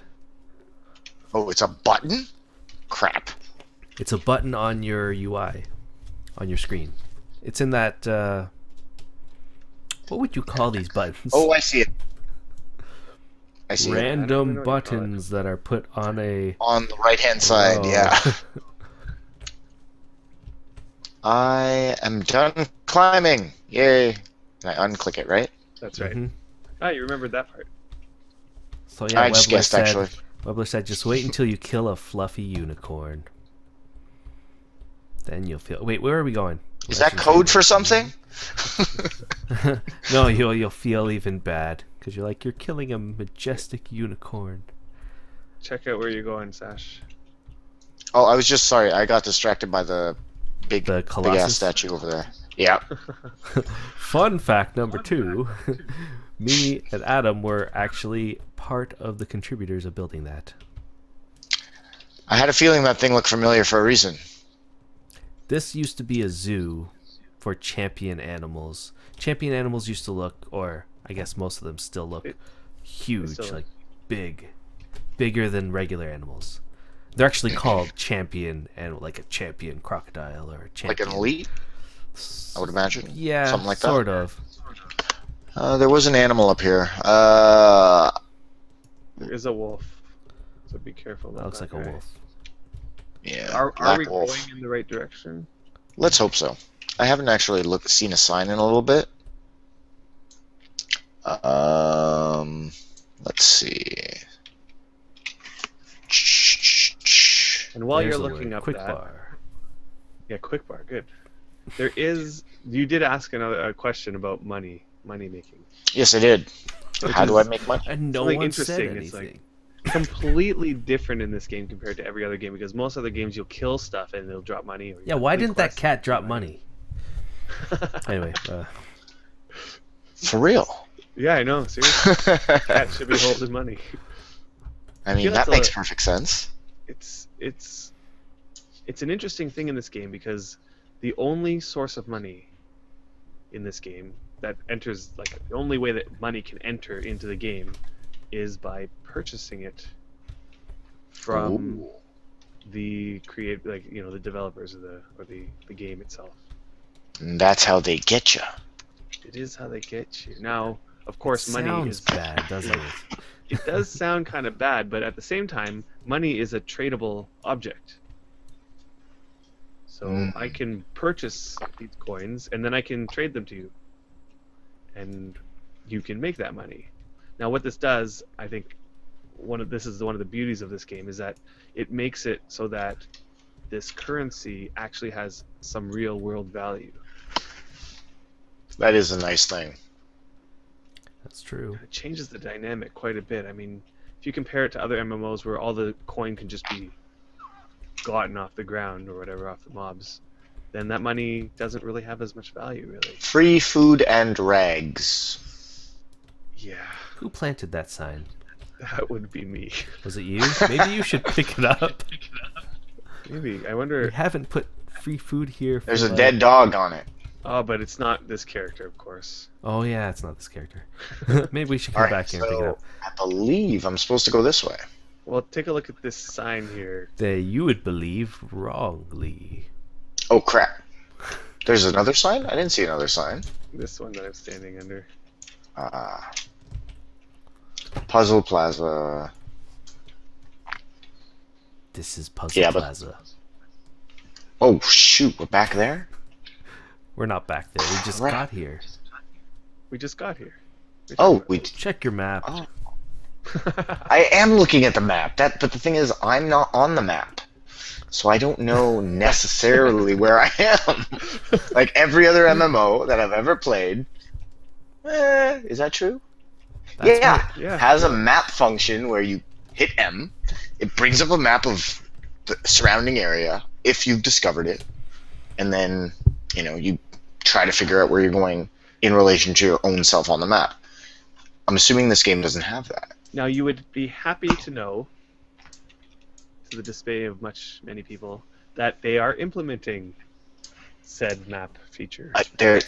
Oh, it's a button? Crap.
It's a button on your UI, on your screen. It's in that. What would you call these buttons?
Oh, I see it. I see it.
I don't even
Random
know what you call it.
buttons that are put on a.
On the right-hand side,
Oh.
yeah. I am done climbing. Yay. And I unclick it, right?
That's right.
Mhm.
Ah, you remembered that part.
So yeah,
I just
Webbler
guessed,
said,
actually.
Webbler said, just wait until you kill a fluffy unicorn. Then you'll feel. Wait, where are we going?
Is that code for something?
No, you'll feel even bad because you're like you're killing a majestic unicorn.
Check out where you're going, Sash.
Oh, I was just sorry. I got distracted by the big
The
ass
Colossus.
statue over there. Yeah.
Fun fact number 2: Me and Adam were actually part of the contributors of building that.
I had a feeling that thing looked familiar for a reason.
This used to be a zoo for champion animals. Champion animals used to look, or I guess most of them still look, huge, like big. Bigger than regular animals. They're actually called champion animal, like a champion crocodile or a champion.
Like an elite, I would imagine.
Yeah,
something like
sort
that.
of.
There was an animal up here.
There is a wolf, so be careful.
That looks like a wolf.
Yeah.
Are we
wolf.
going in the right direction?
Let's hope so. I haven't actually seen a sign in a little bit. Let's see.
And while
There's
you're
the
looking
word,
up
quick
that,
bar.
yeah, quick bar, good. There is. You did ask a question about money making.
Yes, I did.
Which
How do I
is
make money?
And no
something
one said
interesting.
anything.
It's like completely different in this game compared to every other game, because most other games you'll kill stuff and they'll drop money. Or
Yeah, why didn't that cat drop money? Anyway.
For real?
Yeah, I know. Seriously, cat should be holding money.
I mean,
Yeah,
that
that's
makes
a-
perfect sense.
It's an interesting thing in this game, because the only source of money in this game that enters, like, the only way that money can enter into the game is by purchasing it from
Ooh.
the the developers of the game itself.
And that's how they get you.
It is how they get you. Now, of course, money
Sounds
is
bad, doesn't it?
It does sound kind of bad, but at the same time, money is a tradable object. So I can purchase these coins, and then I can trade them to you. And you can make that money. Now, what this does, I think, this is one of the beauties of this game, is that it makes it so that this currency actually has some real-world value.
That is a nice thing.
That's true.
It changes the dynamic quite a bit. I mean, if you compare it to other MMOs where all the coin can just be gotten off the ground or whatever, off the mobs, then that money doesn't really have as much value, really.
Free food and rags.
Yeah,
Who planted that sign?
that would be me.
Was it you? Maybe you should pick it up.
Maybe. I
We
wonder...
haven't put free food here. For
There's a
like...
dead dog on it.
Oh, but it's not this character, of course.
Oh yeah, it's not this character. Maybe we should come
Alright,
back here and pick it
so
up.
I believe I'm supposed to go this way.
Well, take a look at this sign here.
That you would believe wrongly.
Oh crap. There's another sign? I didn't see another sign.
This one that I'm standing under.
Puzzle Plaza.
This is Puzzle
Yeah, but-
Plaza.
Oh shoot, we're back there?
We're not back there. We just
Crap.
got here.
We just got here.
Oh, we...
Check your map.
Oh. I am looking at the map. But the thing is, I'm not on the map. So I don't know necessarily where I am. Like every other MMO that I've ever played. Is that true?
That's
Yeah.
Yeah.
Has a map function where you hit M. It brings up a map of the surrounding area, if you've discovered it. And then, you try to figure out where you're going in relation to your own self on the map. I'm assuming this game doesn't have that.
Now, you would be happy to know, to the dismay of many people, that they are implementing said map feature.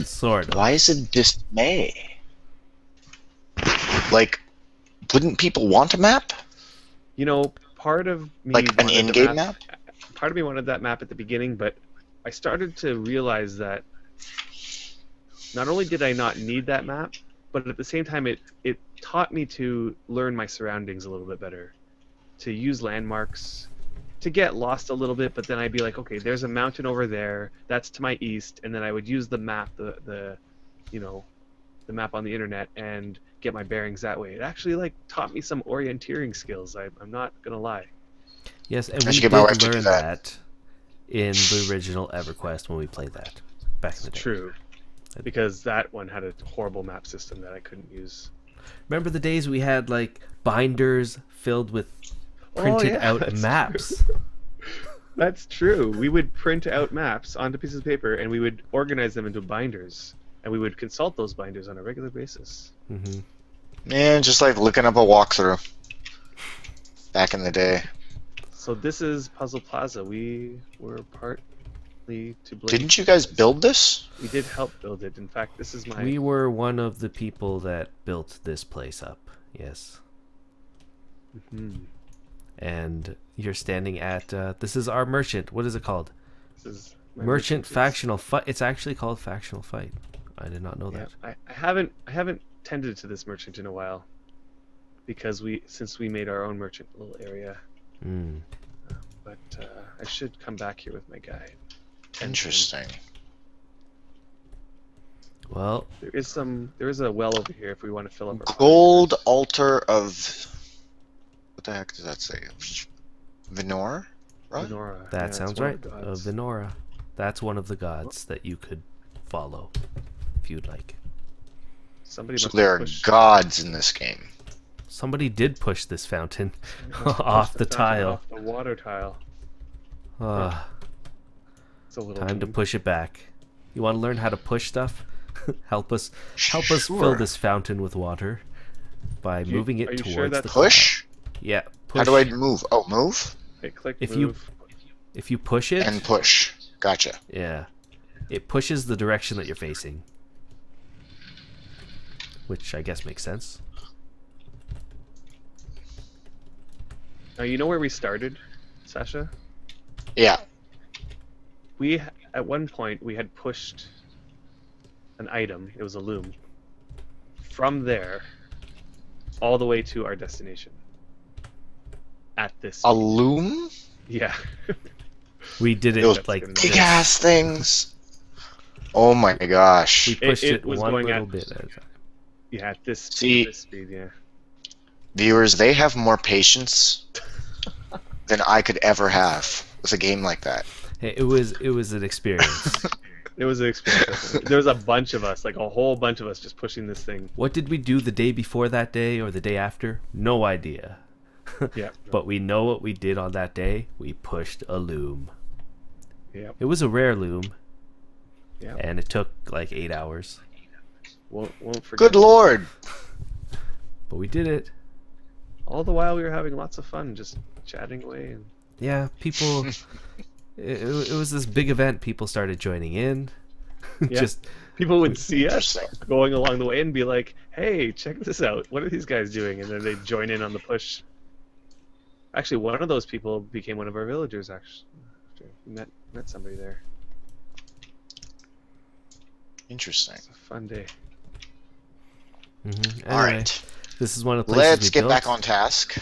Sort of.
Why is it dismay? Like, wouldn't people want a map?
Part of me
Like an
wanted the
in-game map?
Part of me wanted that map at the beginning, but I started to realize that not only did I not need that map, but at the same time it taught me to learn my surroundings a little bit better, to use landmarks, to get lost a little bit, but then I'd be like, okay, there's a mountain over there, that's to my east, and then I would use the map, the map on the internet, and get my bearings that way. It actually taught me some orienteering skills. I'm not gonna lie.
Yes, and
I
we
should
did
get my wife to do
learn
that.
that in the original EverQuest when we played that back in the day.
True, because that one had a horrible map system that I couldn't use.
Remember the days we had binders filled with printed out
that's
maps?
true. That's true. We would print out maps onto pieces of paper, and we would organize them into binders, and we would consult those binders on a regular basis.
Mm-hmm.
Man, just like looking up a walkthrough. Back in the day.
So this is Puzzle Plaza. We were partly to blame.
Didn't you guys build this?
We did help build it. In fact, this is my...
We were one of the people that built this place up. Yes.
Mhm.
And you're standing at this is our merchant. What is it called?
This is my
Merchant
is-
Factional Fight. It's actually called Factional Fight. I did not know
Yeah,
that.
I haven't tended to this merchant in a while, because since we made our own merchant little area.
Mm.
But I should come back here with my guide.
Interesting.
Well,
There is a well over here if we want to fill up our
Gold altar of... What the heck does that say? Venor? Right?
Venora.
that
Yeah, it's
sounds
one
right.
of the gods.
Venora. That's one of the gods that you could follow if you'd like.
Somebody
So
must
there are
push
gods in this game.
Somebody did push this fountain
must push
off the
fountain
tile.
off the water tile. It's a little
Time to
mean.
push it back. You want to learn how to push stuff? help us fill
Sure.
this fountain with water by moving it
are you
towards
sure
the
that's-
Push?
cloud. Yeah, push.
How do I move? Oh, move?
Right click,
if
move.
if you push it,
And push. Gotcha.
yeah, it pushes the direction that you're facing, which I guess makes sense.
Now you know where we started, Sacha?
Yeah.
At one point we had pushed an item. It was a loom. From there, all the way to our destination. At this.
A loom?
Yeah.
We did it
Those
like
big
this.
Big ass things. Oh my gosh.
We pushed
it
it,
was
one
going
little
at-
bit at a time.
Yeah, at this
See-
this speed, yeah.
Viewers, they have more patience than I could ever have with a game like that.
Hey, it was an experience.
It was an experience. There was a bunch of us, like a whole bunch of us, just pushing this thing.
What did we do the day before that day or the day after? No idea.
Yeah.
But we know what we did on that day. We pushed a loom.
Yeah.
It was a rare loom,
Yeah.
and it took like 8 hours.
Won't forget.
Good lord.
But we did it.
All the while we were having lots of fun, just chatting away. And...
Yeah, people. it was this big event. People started joining in.
Yeah.
Just
People would see us
Interesting.
going along the way and be like, "Hey, check this out! What are these guys doing?" And then they'd join in on the push. Actually, one of those people became one of our villagers. Actually, we met somebody there.
Interesting.
It's a fun day.
anyway,
Alright.
This is one of the places
Let's
we
get
built.
back on task.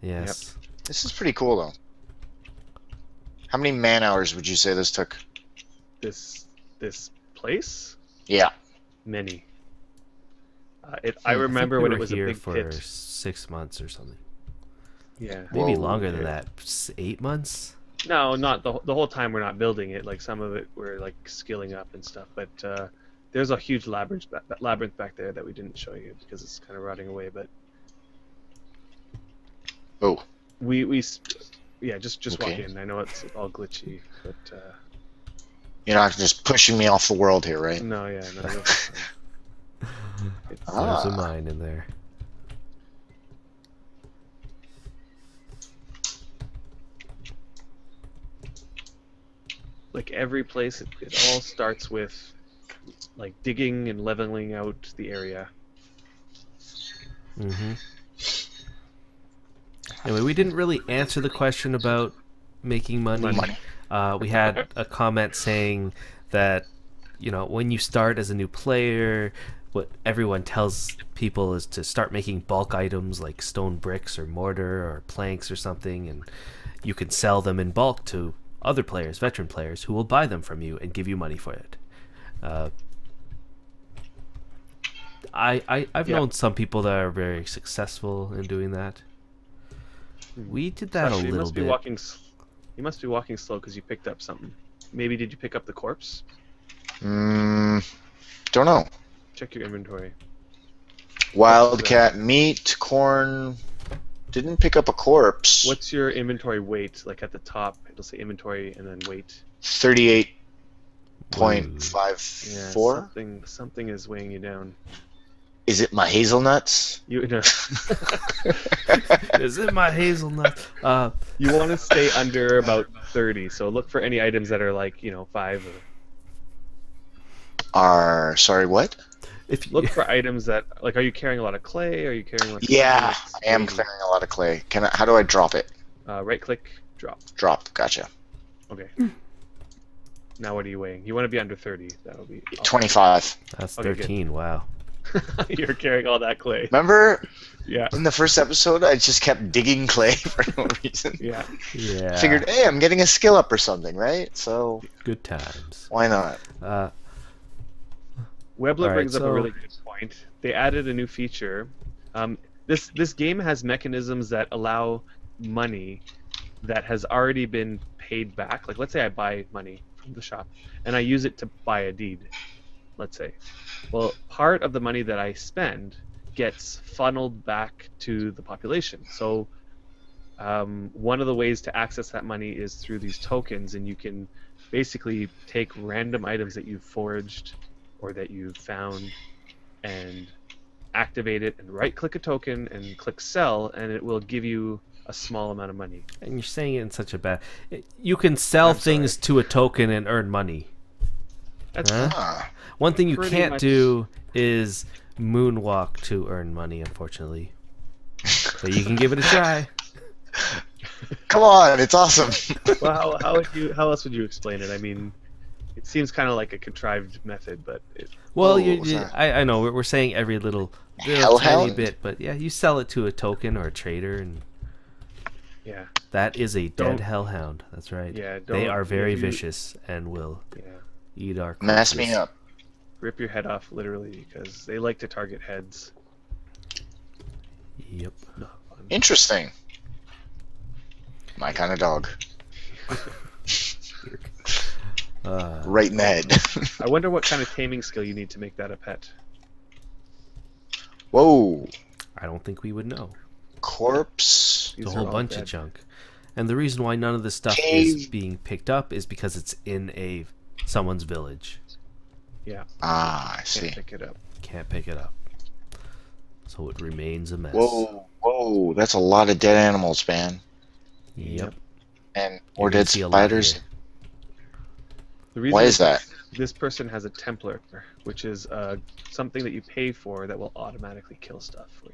Yes.
This is pretty cool though. How many man hours would you say this took?
This place,
Yeah.
many. I remember
think we
when it
were
was a
here
big
for
pit.
6 months or something.
Yeah.
Maybe
Whoa,
longer than
yeah.
that. 8 months.
No, not the whole time. We're not building it. Like some of it, we're like skilling up and stuff. But there's a huge labyrinth back there that we didn't show you because it's kind of rotting away. But
Oh.
yeah, just walk
Okay.
in. I know it's all glitchy, but
You're not just pushing me off the world here, right?
no, yeah, no. That's fine. It's,
Ah.
There's a mine in there.
like every place, it all starts with like digging and leveling out the area.
Mm-hmm. Anyway, we didn't really answer the question about making money.
Money.
We had a comment saying that, you know, when you start as a new player, what everyone tells people is to start making bulk items like stone bricks or mortar or planks or something, and you can sell them in bulk to other players, veteran players, who will buy them from you and give you money for it. I've known some people that are very successful in doing that. We did that
Sasha,
a little bit.
You must be walking slow because you picked up something. Maybe did you pick up the corpse?
Don't know.
Check your inventory.
Wildcat meat, corn. Didn't pick up a corpse.
What's your inventory weight? Like at the top, it'll say inventory and then weight.
38.54?
Yeah, something is weighing you down.
Is it my hazelnuts?
You know,
Is it my hazelnut?
you want to stay under about 30. So look for any items that are like 5 or.
Sorry, what?
If you,
Look for items that like. Are you carrying a lot of clay? Are you carrying like?
Yeah,
something
I am
that's
carrying a lot of clay. How do I drop it?
right click, drop.
Drop. Gotcha.
Okay. Now what are you weighing? You want to be under 30. That'll be awesome.
25.
that's
Okay,
13. Wow.
You're carrying all that clay.
Remember
Yeah.
in the first episode, I just kept digging clay for no reason.
Yeah.
Yeah.
Figured, hey, I'm getting a skill up or something, right? So
Good times.
why not?
Webbler
Alright,
brings up
so-
a really good point. They added a new feature. This game has mechanisms that allow money that has already been paid back. Like let's say I buy money from the shop and I use it to buy a deed. Let's say. Well, part of the money that I spend gets funneled back to the population. So one of the ways to access that money is through these tokens, and you can basically take random items that you've forged or that you've found and activate it and right-click a token and click sell, and it will give you a small amount of money.
And you're saying it in such a bad. You can sell
I'm sorry.
things to a token and earn money.
That's
Huh?
Ah,
One thing you
Pretty
can't
much.
do is moonwalk to earn money, unfortunately. But you can give it a try.
come on, it's awesome.
well, how else would you explain it? I mean, it seems kind of like a contrived method, but
Well,
Whoa, what's that?
I know we're saying every little tiny
Hellhound?
bit, but yeah, you sell it to a token or a trader, and
yeah,
that is a dead
Don't-
hellhound. That's right.
yeah.
They
don't-
are very
if you-
vicious and will
Yeah,
eat our
Mess me
corpses.
up.
rip your head off literally because they like to target heads.
Yep.
Not fun.
Interesting. My kind of dog. Right in the head.
I wonder what kind of taming skill you need to make that a pet.
Whoa.
I don't think we would know.
Corpse.
These
It's a
are
whole
all
bunch of
dead.
junk. And the reason why none of this stuff is
Cave.
being picked up is because it's in someone's village.
Yeah,
Ah, I
can't
see.
pick it up.
Can't pick it up. So it remains a mess.
Whoa, whoa, that's a lot of dead animals, man.
Yep.
And
You're
or
gonna
dead
see a lot
spiders.
here.
The reason
Why is that?
This person has a Templar, which is something that you pay for that will automatically kill stuff for you.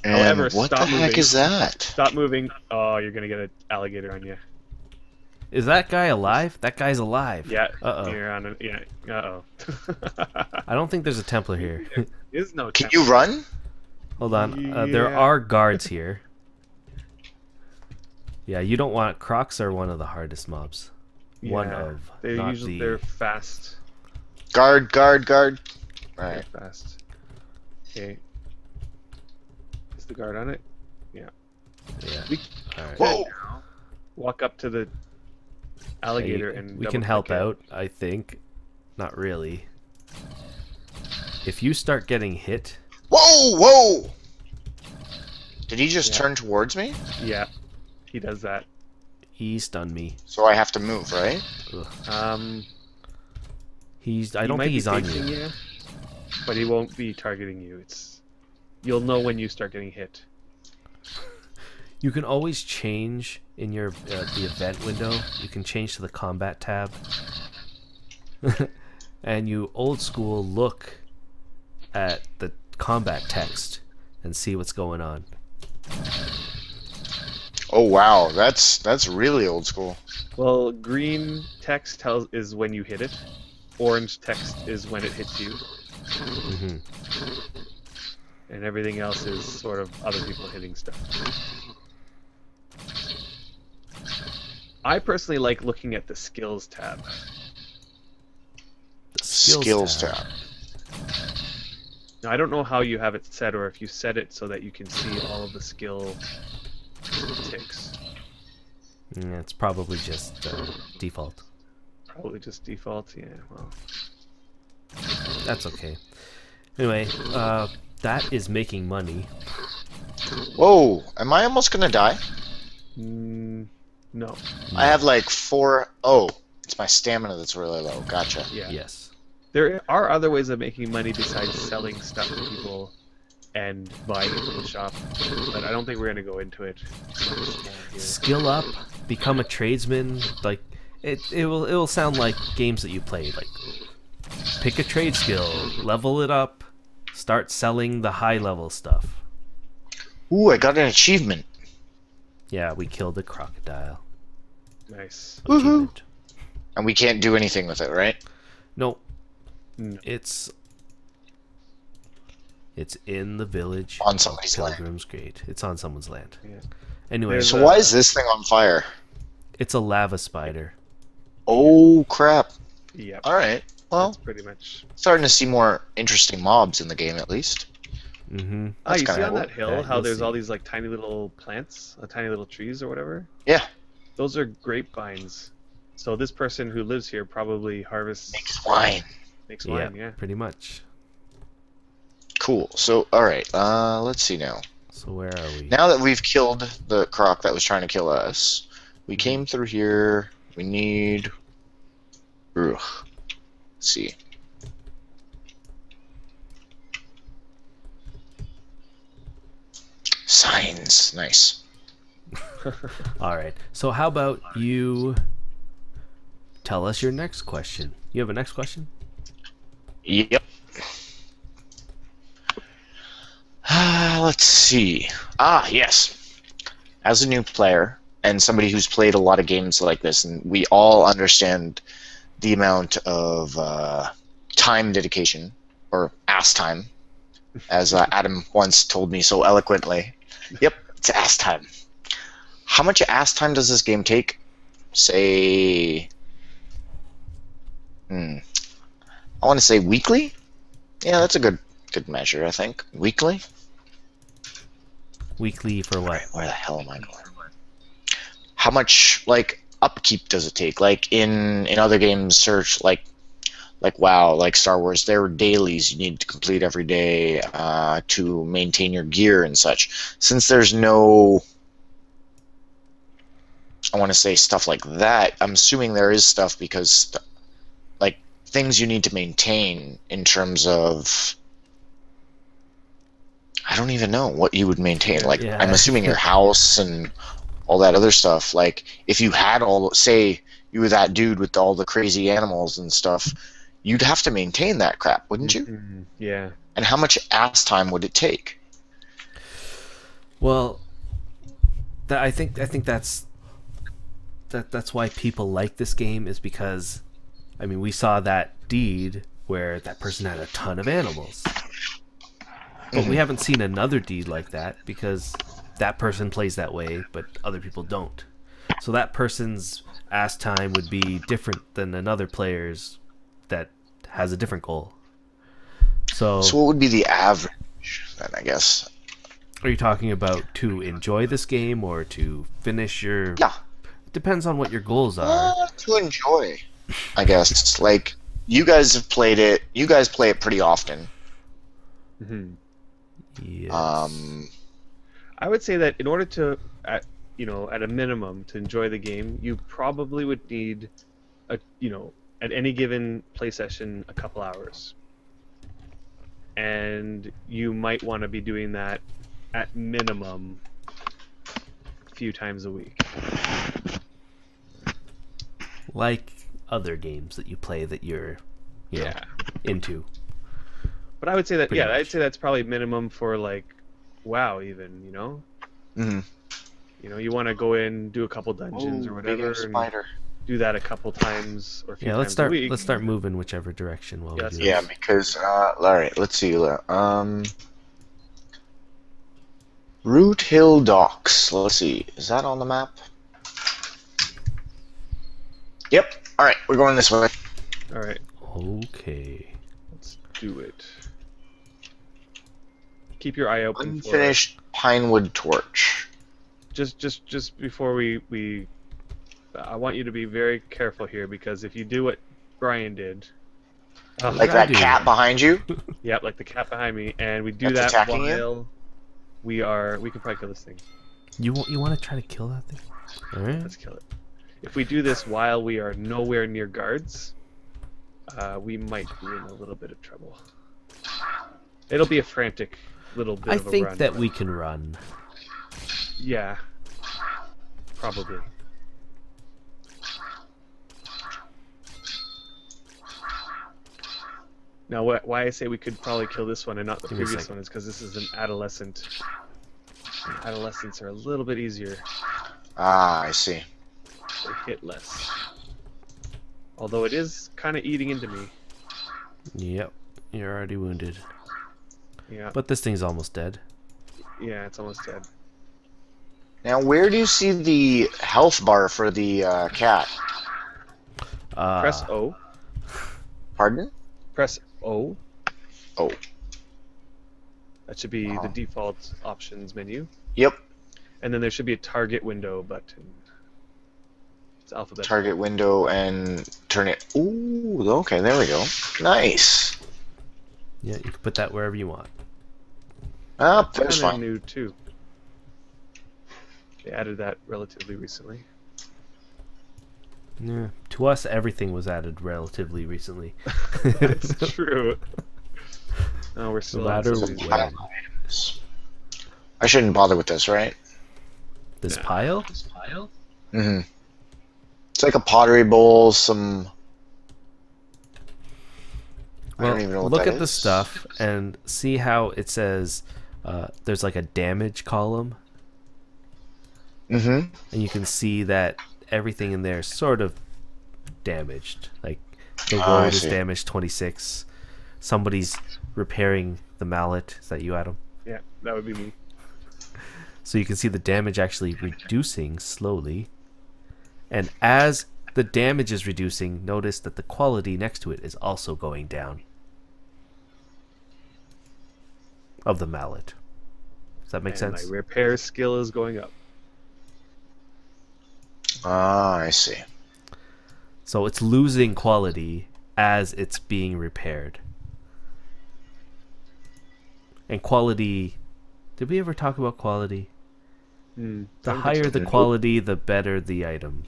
And
However,
what the
stop
heck
moving.
is that?
Stop moving. Oh, you're gonna get an alligator on you.
Is that guy alive? That guy's alive.
Yeah.
Uh-oh.
You're on. Yeah. Uh oh.
I don't think there's a Templar here.
Is no.
Can
Templar.
you run?
Hold on. There
Yeah.
are guards here. Yeah, you don't want Crocs are one of the hardest mobs. One
Yeah,
of.
They're
not
usually
the...
they're fast.
Guard, guard, guard.
They're
Right.
fast. Okay. Is the guard on it?
Yeah.
We
Alright.
Whoa.
walk up to the alligator and
we can help
double-click
out, I think. Not really. If you start getting hit,
Whoa, whoa! Did he just
Yeah.
turn towards me?
it. Yeah. He does that.
he stunned me.
So I have to move, right?
Ugh.
I
I don't think he's on
facing
you.
but he won't be targeting you. You'll know when you start getting hit.
You can always change in your the event window. You can change to the combat tab, and you old school look at the combat text and see what's going on.
Oh wow, that's really old school.
Well, green text is when you hit it. Orange text is when it hits you.
Hmm.
And everything else is sort of other people hitting stuff. I personally like looking at the skills tab.
The
Skills tab.
Now, I don't know how you have it set or if you set it so that you can see all of the skill ticks.
Yeah, it's probably just default.
Probably just default, yeah, well.
That's okay. Anyway, that is making money.
Whoa, am I almost gonna die?
No.
I have like 4. Oh, it's my stamina that's really low. Gotcha.
Yeah.
Yes.
There are other ways of making money besides selling stuff to people and buying it from the shop, but I don't think we're going to go into it.
Skill up, become a tradesman. Like it will sound like games that you play. Like pick a trade skill, level it up, start selling the high level stuff.
Ooh, I got an achievement.
Yeah, we killed a crocodile.
Nice.
Achievement.
And we can't do anything with it, right?
No,
No.
it's in the village.
On somebody's land.
Pilgrim's Gate. It's on someone's land.
Yeah.
Anyway,
There's
So why is this thing on fire?
it's a lava spider.
Oh, crap.
Yep.
Alright. Well,
That's pretty much.
starting to see more interesting mobs in the game, at least.
Mm-hmm.
Ah, you
That's
see
kinda
on that
cool.
hill
Yeah,
how
you'll
there's
see.
all these like tiny little plants, tiny little trees or whatever?
Yeah.
Those are grapevines. So this person who lives here probably harvests
Makes wine.
makes
Yeah,
wine, yeah.
pretty much.
Cool. So, alright. Let's see now.
So where are we?
Now that we've killed the croc that was trying to kill us, we came through here. We need... Ugh. Let's see. Signs. Nice.
All right. So how about you tell us your next question? You have a next question?
Yep. Let's see. Yes. As a new player, and somebody who's played a lot of games like this, and we all understand the amount of time dedication, or ass time, as Adam once told me so eloquently. Yep, it's ass time. How much ass time does this game take? Say... I want to say weekly? Yeah, that's a good measure, I think. Weekly?
Weekly for what?
Where the hell am I going? How much, like, upkeep does it take? Like, in other games, search, like WoW, like Star Wars, there were dailies you need to complete every day to maintain your gear and such. Since there's no, I want to say stuff like that, I'm assuming there is stuff because, like, things you need to maintain in terms of, I don't even know what you would maintain. Like,
Yeah.
I'm assuming your house and all that other stuff. Like, if you had all, say, you were that dude with all the crazy animals and stuff, you'd have to maintain that crap, wouldn't you?
Mhm. Yeah.
And how much ass time would it take?
Well, I think that's why people like this game, is because, I mean, we saw that deed where that person had a ton of animals. But we haven't seen another deed like that because that person plays that way, but other people don't. So that person's ass time would be different than another player's that has a different goal. So
what would be the average then, I guess?
are you talking about to enjoy this game or to finish your...
Yeah.
Depends on what your goals are.
To enjoy, I guess. It's like, you guys have played it. You guys play it pretty often.
hmm
Yes.
I would say that in order to, at a minimum, to enjoy the game, you probably would need, at any given play session, a couple hours. And you might want to be doing that at minimum a few times a week.
Like other games that you play that you're into.
But I would say that,
Pretty much.
I'd say that's probably minimum for, like, WoW even,
Mm-hmm.
You want to go in, do a couple dungeons or whatever, and
Spider.
do that a couple times or a few
Yeah,
times a week.
let's start moving whichever direction while we
Yes.
do
Yeah,
this.
because alright, let's see. Root Hill Docks. Let's see. Is that on the map? Yep. Alright, we're going this way.
All right,
Okay.
let's do it. Keep your eye open for
Unfinished Pinewood Torch.
just before we I want you to be very careful here, because if you do what Brian did,
Like
I
that
do?
cat behind you?
yeah, like the cat behind me, and we do
That's
that
attacking
while we can probably kill this thing.
You want to try to kill that thing? All right.
Let's kill it. If we do this while we are nowhere near guards, we might be in a little bit of trouble. It'll be a frantic little bit
I
of a
think
run.
that we can run.
Yeah. Probably. Now, why I say we could probably kill this one and not the
Give me a
previous
second.
one is because this is an adolescent. And adolescents are a little bit easier.
Ah, I see.
They hit less. Although it is kind of eating into me.
Yep, you're already wounded.
Yeah.
But this thing's almost dead.
Yeah, it's almost dead.
Now, where do you see the health bar for the cat?
Press O.
Pardon?
Press O.
Oh.
That should be the default options menu.
Yep.
And then there should be a target window button. It's alphabetical.
Target window and turn it. Ooh, okay, there we go. Nice.
Yeah, you can put that wherever you want.
Ah, that's
Kinda
fine.
new too. They added that relatively recently.
Yeah. To us, everything was added relatively recently.
That's true. No, we're still
No
on
matter
some of these
when.
I shouldn't bother with this, right?
This
Nah.
pile?
Mm-hmm. It's like a pottery bowl, some... I
Well,
don't even know what
look
that
at the
is.
stuff and see how it says there's like a damage column,
Mm-hmm.
and you can see that everything in there is sort of damaged. Like the
I
road is
see.
damaged 26. Somebody's repairing the mallet. Is that you, Adam?
Yeah, that would be me.
So you can see the damage actually reducing slowly. And as the damage is reducing, notice that the quality next to it is also going down. Of the mallet. Does that make
And
sense?
my repair skill is going up.
Ah, I see.
So it's losing quality as it's being repaired. And quality... Did we ever talk about quality? The higher the quality, the better the item.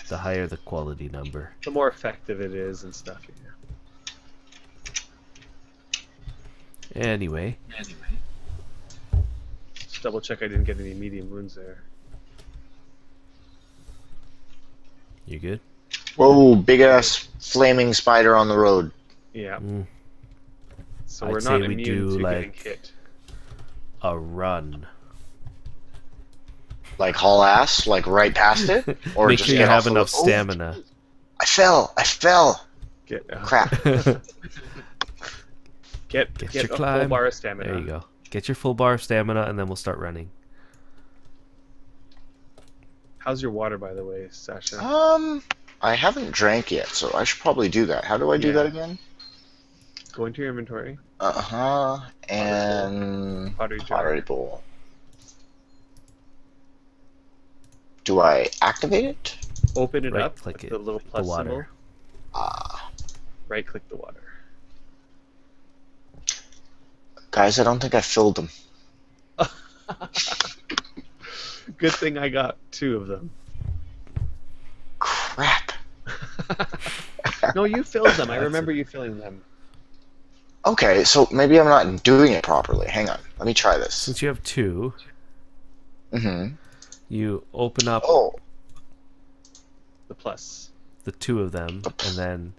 The higher the quality number.
The more effective it is and stuff. Yeah.
Anyway.
Just double check I didn't get any medium wounds there.
You good?
Whoa, big ass flaming spider on the road.
Yeah.
Mm.
So
I'd
we're
say
not
we
immune
do,
to getting
like-
hit.
A run.
Like haul ass, like right past it? Or
Make
just
sure you
get
have
off the
enough
road? Oh,
stamina.
I fell!
Get
Crap.
get
Get
a
your
full
climb.
bar of stamina.
There you go. Get your full bar of stamina, and then we'll start running.
How's your water, by the way, Sacha?
I haven't drank yet, so I should probably do that. How do I do
Yeah.
that again?
Go into your inventory.
Uh-huh. And...
Pottery jar.
Pottery bowl. Do I activate it?
Open it up
Right-click
with
it,
the little plus
water.
symbol.
Ah.
Right-click the water.
Guys, I don't think I filled them.
Good thing I got 2 of them.
Crap.
No, you filled them. I remember you filling them.
Okay, so maybe I'm not doing it properly. Hang on. Let me try this.
Since you have 2,
Mm-hmm.
you open up
Oh.
The plus.
the 2 of them, and then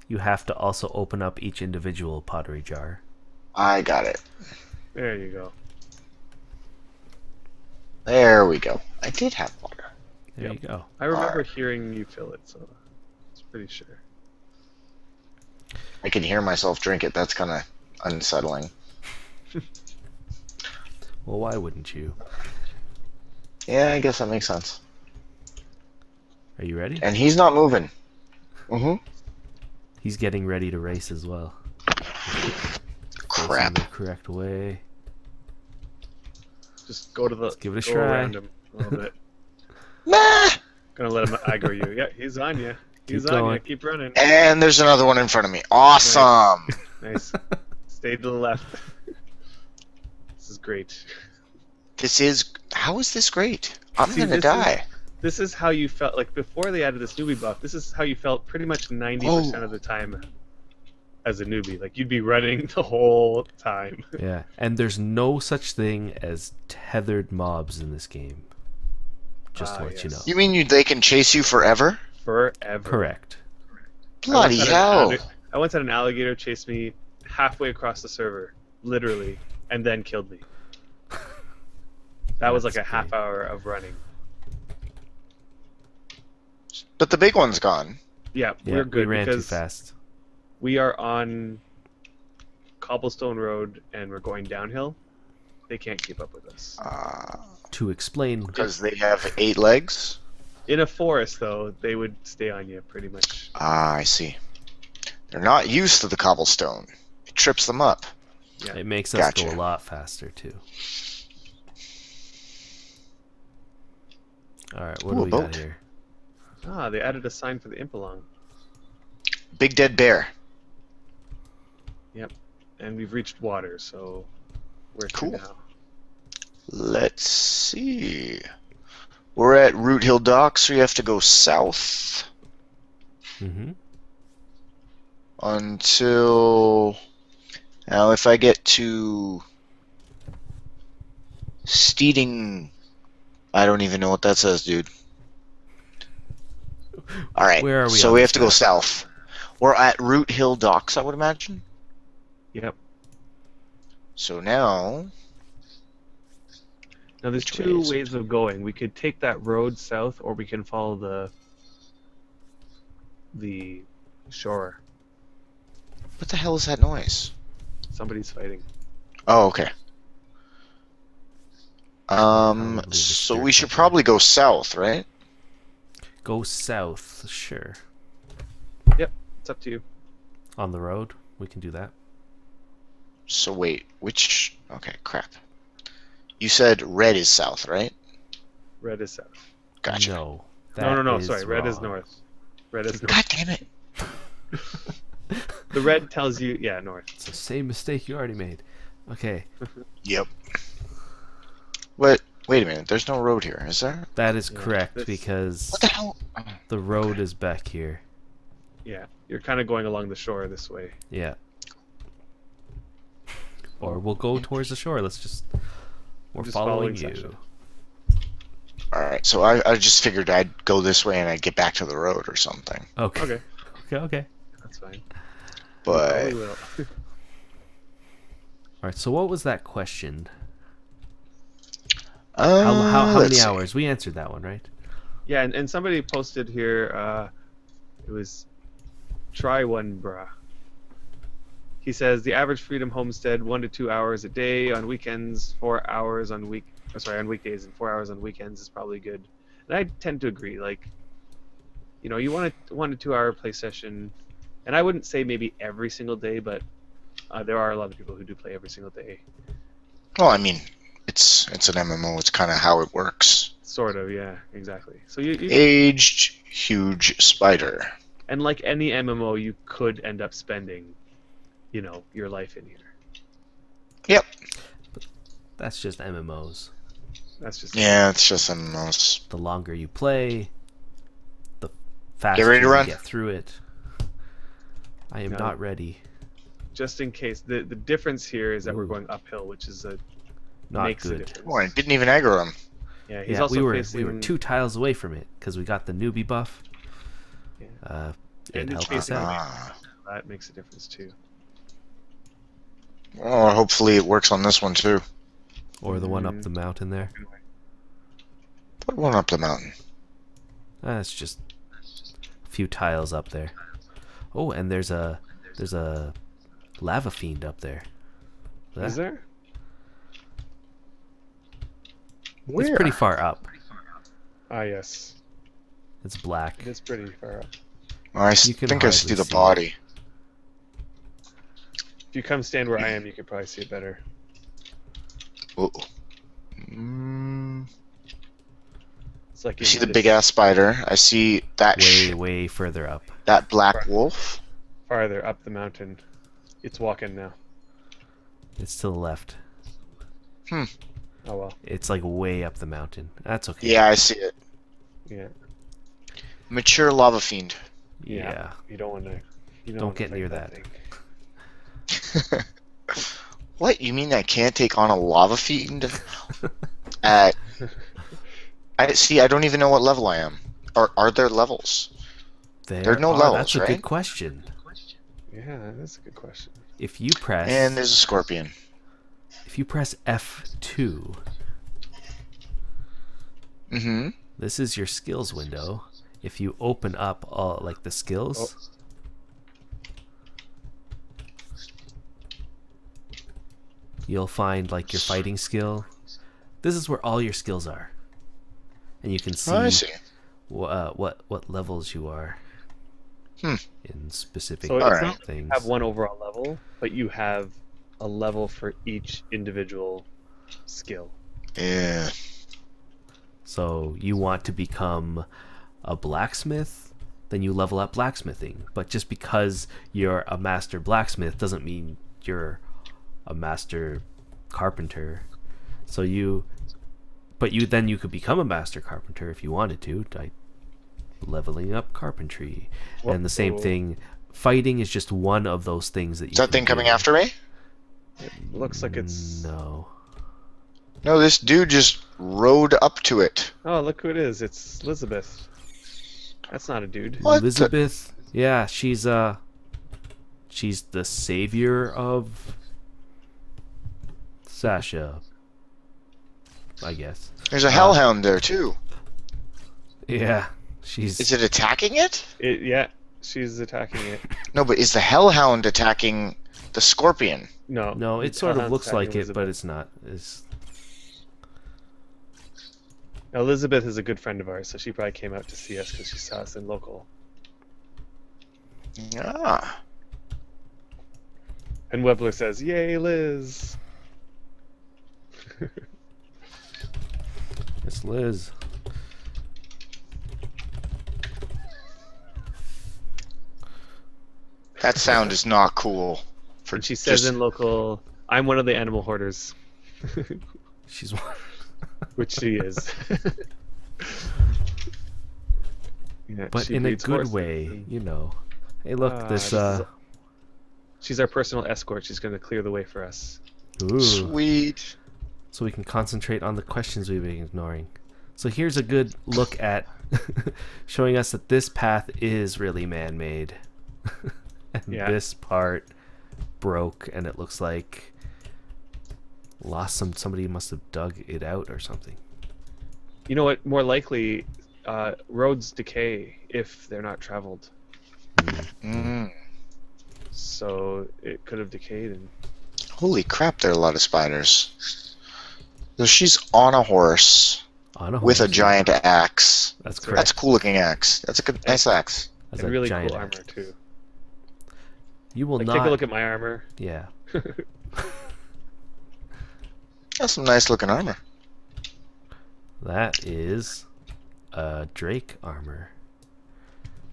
you have to also open up each individual pottery jar.
I got it.
There you go.
There we go. I did have water.
There
Yep.
you go.
I remember
Alright.
hearing you fill it, so it's pretty sure.
I can hear myself drink it. That's kind of unsettling.
Well, why wouldn't you?
Yeah, I guess that makes sense.
Are you ready?
And he's not moving. Mm-hmm.
He's getting ready to race as well.
Crap.
Facing the correct way.
Just go to the.
give it a
go
try.
around him a little bit.
Nah!
Gonna let him aggro you. Yeah, he's on you. He's
Keep
on
going.
you. Keep running.
And there's another one in front of me. Awesome!
Nice. Stay to the left. This is great.
This is... How is this great? I'm
See,
gonna
this
die.
This is how you felt like before they added this newbie buff. This is how you felt pretty much 90% of the time as a newbie. Like you'd be running the whole time.
Yeah, and there's no such thing as tethered mobs in this game. Just to let you know.
You mean they can chase you forever?
Forever.
Correct.
Bloody hell!
I once had an alligator chase me halfway across the server, literally, and then killed me. That was like a half hour of running.
But the big one's gone.
Yeah, we're good
we ran too
because
fast.
we are on cobblestone road and we're going downhill. They can't keep up with us.
To explain,
Because they have 8 legs?
In a forest, though, they would stay on you pretty much.
Ah, I see. They're not used to the cobblestone. It trips them up.
Yeah.
it makes us go a lot faster too. All right, what do we got here?
Ah, they added a sign for the Impelong.
Big dead bear.
Yep, and we've reached water, so we're
Cool.
now.
Let's see. We're at Root Hill Docks, so you have to go south
Mm-hmm.
until... Now, if I get to Steeding... I don't even know what that says, dude. Alright,
Where are we
so
on
we
this
have to go
map?
south. We're at Root Hill Docks, I would imagine.
Yep.
So now...
Now there's
Which
two
way is it?
ways of going. We could take that road south, or we can follow the shore.
What the hell is that noise?
Somebody's fighting.
Oh, okay.
Probably the
So
spirit
we should
company.
probably go south, right?
Go south, sure.
It's up to you.
On the road, we can do that.
So wait, which... Okay, crap. You said red is south, right?
Red is south.
Gotcha.
No.
No.
that
Sorry, red is
wrong.
north. Red is north.
God damn it.
The red tells you, yeah, north.
It's the same mistake you already made. Okay,
Yep. What? Wait a minute, there's no road here, is there?
that is
Yeah,
correct
this-
because
What the hell? Oh,
the road is back here.
Yeah, you're kind of going along the shore this way.
Yeah. Or we'll go towards the shore. Let's just... We're
Just
following
following
you.
Sacha.
Alright, so I just figured I'd go this way and I'd get back to the road or something.
Okay.
Okay,
Okay.
that's fine.
But...
Probably will.
Alright, so what was that question?
Uh,
How many
let's see.
hours? We answered that one, right?
Yeah, and somebody posted here, it was try one, bruh. He says the average Freedom Homestead 1 to 2 hours a day on weekends, 4 hours on on weekdays and 4 hours on weekends is probably good. And I tend to agree. Like, you know, you want a 1 to 2 hour play session, and I wouldn't say maybe every single day, but there are a lot of people who do play every single day.
Well, I mean, it's an MMO, it's kind of how it works.
Sort of, yeah, exactly. So you
Aged huge spider.
and like any MMO, you could end up spending, you know, your life in here.
Yep.
That's just MMOs.
That's just
Yeah, it's just MMOs.
The longer you play, the faster
ready to
you
run?
get through it. I am
No.
not ready.
just in case. The difference here is that we're going uphill, which is
Not
makes a
good.
difference.
Oh, I didn't even aggro him.
Yeah, he's
Yeah,
also
we were
facing
2 tiles away from it because we got the newbie buff.
Yeah.
It
And it's
helped us
facing
out.
Ah.
that makes a difference too.
Oh, hopefully it works on this one too.
Or the one up the mountain there.
Put one up the mountain.
It's just a few tiles up there. Oh, and there's a lava fiend up there.
Is there?
Where?
It's pretty far up.
Ah, yes.
It's black.
It is pretty far up.
I
You can
think I see
hardly
the
see it.
body.
If you come stand where I am, you could probably see it better.
Oh. Mm.
It's like
I see the big ass spider. I see that
Way further up.
that black wolf.
farther up the mountain. It's walking now.
It's to the left.
Oh well.
It's like way up the mountain. That's okay.
Yeah, I see it.
Yeah.
Mature lava fiend.
Yeah.
You don't want to. You
Don't get near that.
thing.
What? You mean I can't take on a lava fiend? At I see. I don't even know what level I am. Are there levels? There are no levels,
That's a
right?
good question.
Yeah, that's a good question.
If you press
And there's a scorpion.
if you press F2,
Mm-hmm.
this is your skills window. If you open up all like the skills, you'll find like your fighting skill. This is where all your skills are, and you can see,
I see.
what levels you are in specific
So it's
Alright.
not
things.
you have one overall level, but you have a level for each individual skill.
Yeah.
So you want to become a blacksmith, then you level up blacksmithing. But just because you're a master blacksmith doesn't mean you're a master carpenter. So you could become a master carpenter if you wanted to, like leveling up carpentry. And the same thing, fighting is just one of those things that you
Is that
can
thing coming
do.
after me?
It looks like it's.
No.
No, this dude just rode up to it.
Oh, look who it is! It's Elizabeth. That's not a dude.
What the-
Elizabeth, yeah, she's the savior of Sacha, I guess.
There's a hellhound there too.
Yeah, she's.
Is it attacking it?
Yeah, she's attacking it.
No, but is the hellhound attacking the scorpion?
No.
No, it sort of looks like it, but it's not. It's
Elizabeth is a good friend of ours, so she probably came out to see us because she saw us in local.
Ah.
And Webler says, "Yay, Liz!"
it's Liz.
That sound is not cool. For
And she says
just-
in local, "I'm one of the animal hoarders,"
She's.
which she is. Yeah,
But
she
in a
breeds
good
horses
way,
and-
you know. Hey, look, this.
this is- She's our personal escort. She's going to clear the way for us.
Ooh.
Sweet.
So we can concentrate on the questions we've been ignoring. So here's a good look at showing us that this path is really man-made. And
Yeah.
this part broke, and it looks like somebody must have dug it out or something.
You know what? More likely, roads decay if they're not traveled.
Mm.
So it could have decayed and
Holy crap, there are a lot of spiders. So she's on a horse
On a
with a
horse.
giant axe.
That's
That's
correct.
That's a cool looking axe. That's a good, nice axe.
That's
and
a
really
giant
cool
axe.
armor too.
You will
Like,
not.
take a look at my armor.
Yeah.
That's some nice looking armor.
That is Drake armor.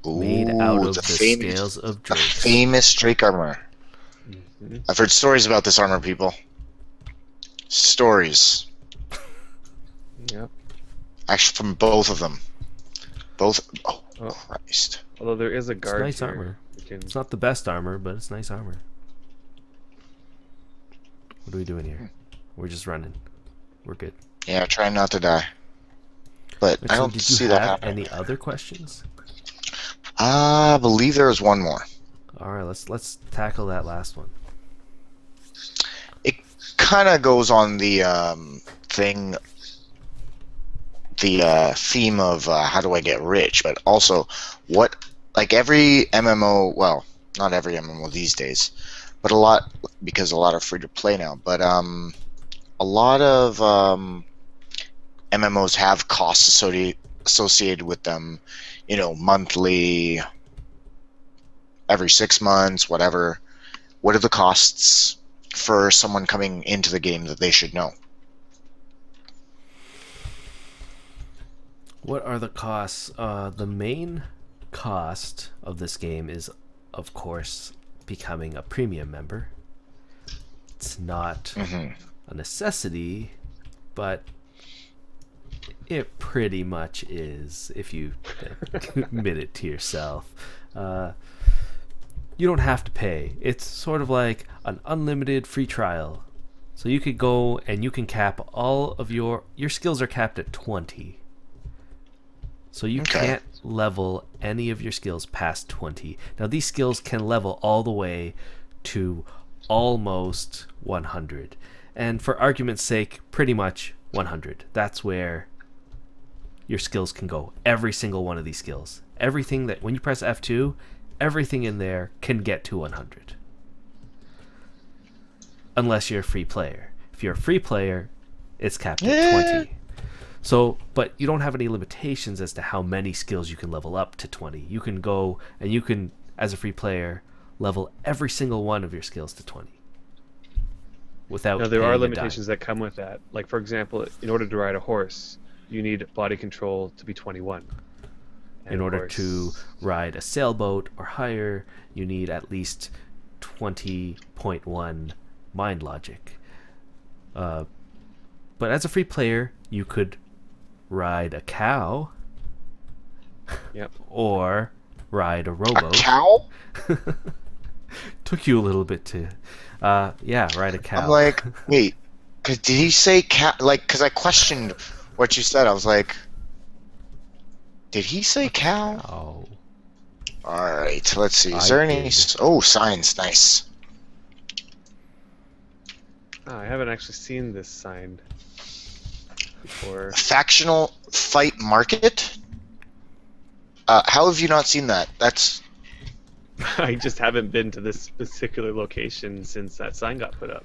Ooh,
Made out of the
famous,
scales of
the
Drake.
famous Drake armor.
Mhm.
I've heard stories about this armor, people. Stories.
Yep.
Actually, from both of them. Both. Oh,
Oh.
Christ.
Although there is a
It's
guard
nice
here.
armor.
We can...
It's not the best armor, but it's nice armor. What are we doing here? We're just running. We're good.
Yeah, trying not to die. But I
So
don't
did
see
you
that
have
happening.
any other questions?
I believe there was one more.
All right, let's tackle that last one.
It kind of goes on the thing, the theme of how do I get rich, but also what, like every MMO, well, not every MMO these days, but a lot, because a lot are free to play now, but a lot of MMOs have costs associated with them, you know, monthly, every 6 months, whatever. What are the costs for someone coming into the game that they should know?
What are the costs? The main cost of this game is, of course, becoming a premium member. It's not
Mm-hmm.
a necessity, but It pretty much is, if you admit it to yourself. You don't have to pay. It's sort of like an unlimited free trial. So you could go and you can cap all of your skills are capped at 20. So you can't level any of your skills past 20. Now these skills can level all the way to almost 100. And for argument's sake, pretty much 100. That's where your skills can go. Every single one of these skills. Everything that, when you press F2, everything in there can get to 100. Unless you're a free player. If you're a free player, it's capped at 20. So, but you don't have any limitations as to how many skills you can level up to 20. You can go and you can, as a free player, level every single one of your skills to 20. Without
now, there are
paying a
limitations
dime.
that come with that. Like, for example, in order to ride a horse, you need body control to be 21.
In order to ride a sailboat or higher, you need at least 20.1 mind logic. But as a free player, you could ride a cow.
Yep.
Or ride a rowboat.
A cow?
Took you a little bit to... yeah, ride a cow.
I'm like, wait, did he say cow? Like, because I questioned what you said. I was like, did he say cow?
Oh.
Alright, let's see. Is
I
there any...
did.
Oh, signs. Nice.
Oh, I haven't actually seen this sign before.
Factional Fight Market? How have you not seen that? That's...
I just haven't been to this particular location since that sign got put up.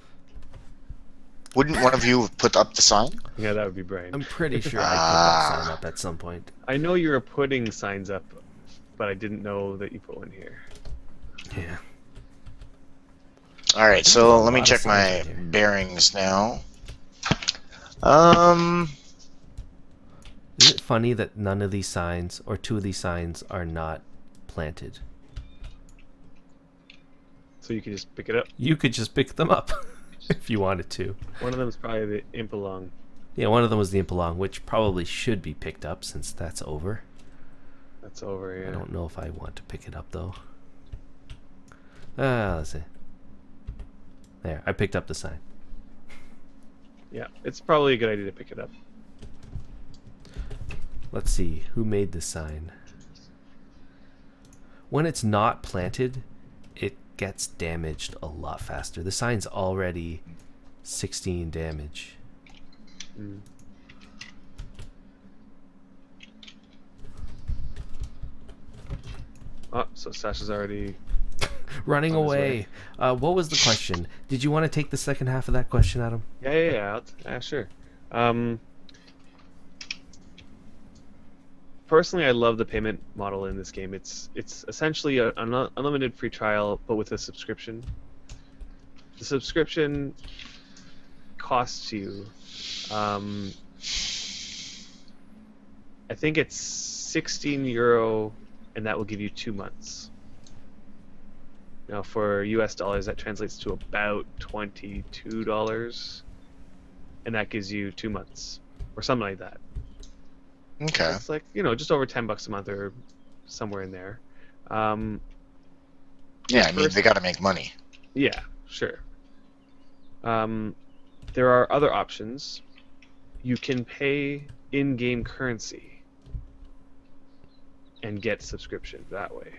Wouldn't one of you have put up the sign?
Yeah, that would be Brian.
I'm pretty sure I put that sign up at some point.
I know you were putting signs up, but I didn't know that you put one here.
Yeah.
Alright,
There's
so
a
let me
lot of
check
signs
my
in here.
bearings now.
Is it funny that none of these signs, or two of these signs, are not planted?
So you can just pick it up.
You could just pick them up if you wanted to.
One of them is probably the Impalong.
Yeah, one of them was the Impalong, which probably should be picked up since that's over.
That's over, yeah.
I don't know if I want to pick it up though. Let's see. There, I picked up the sign.
Yeah, it's probably a good idea to pick it up.
Let's see, who made this sign? When it's not planted, it gets damaged a lot faster. The sign's already 16 damage.
Mm. Oh, so Sacha's already...
Running
On his
away. What was the question? Did you want to take the second half of that question, Adam?
Yeah, sure. Personally, I love the payment model in this game. It's essentially an unlimited free trial, but with a subscription. The subscription costs you, I think it's €16, and that will give you 2 months. Now, for US dollars, that translates to about $22, and that gives you 2 months, or something like that.
Okay.
It's like, you know, just over $10 a month or somewhere in there.
Yeah, I mean, they gotta make money.
Yeah, sure. There are other options. You can pay in-game currency and get subscription that way.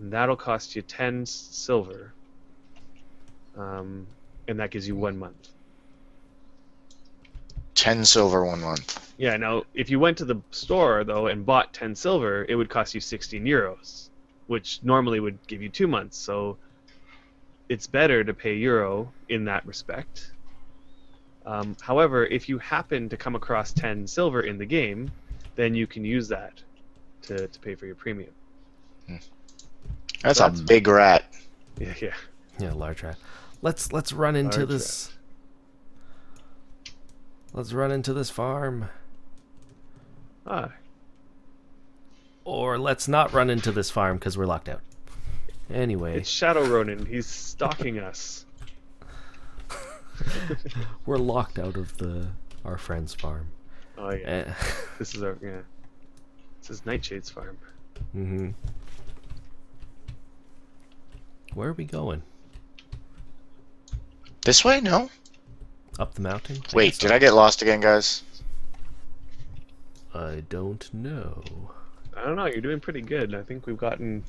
And that'll cost you 10 silver, and that gives you 1 month.
10 silver 1 month.
Yeah, now, if you went to the store, though, and bought 10 silver, it would cost you €16, which normally would give you 2 months, so it's better to pay euro in that respect. However, if you happen to come across 10 silver in the game, then you can use that to pay for your premium.
That's a big rat.
Yeah.
Yeah, large rat. Let's run into
Large
this. Let's run into this farm.
Ah,
Or let's not run into this farm because we're locked out. Anyway,
it's Shadow Ronin. He's stalking us.
we're locked out of our friend's farm.
Oh yeah. This is our This is Nightshade's farm.
Mm-hmm. Where are we going?
This way? No.
Up the mountain?
Wait, did I get lost again, guys?
I don't know.
I don't know. You're doing pretty good. I think we've gotten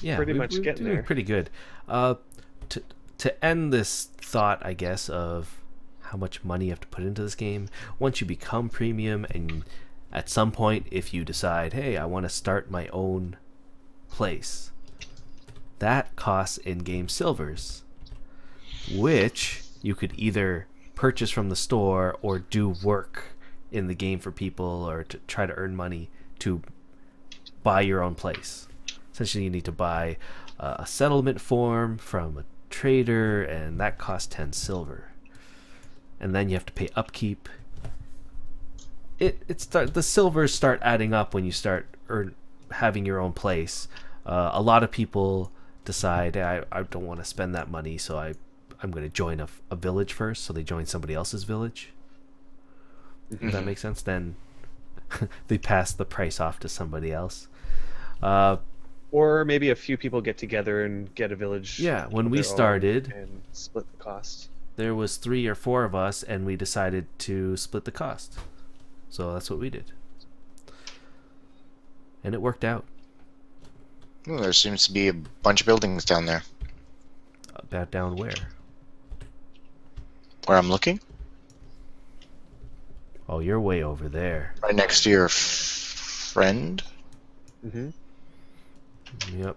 pretty much
we're
getting
doing
there.
pretty good. To end this thought, I guess, of how much money you have to put into this game, once you become premium, and at some point, if you decide, hey, I want to start my own place, that costs in-game silvers, which you could either purchase from the store or do work in the game for people, or to try to earn money to buy your own place. Essentially, you need to buy a settlement form from a trader, and that costs 10 silver. And then you have to pay upkeep. The silvers start adding up when you start having your own place. A lot of people decide, hey, I don't want to spend that money, so I'm going to join a village first. So they join somebody else's village. Does that make sense? Then they pass the price off to somebody else.
Or maybe a few people get together and get a village.
Yeah, when
of
we
their own
started,
and split the cost.
there was 3 or 4 of us, and we decided to split the cost. So that's what we did. And it worked out.
Ooh, there seems to be a bunch of buildings down there.
About down where?
Where I'm looking?
Oh, you're way over there.
Right next to your friend?
Mm-hmm.
Yep.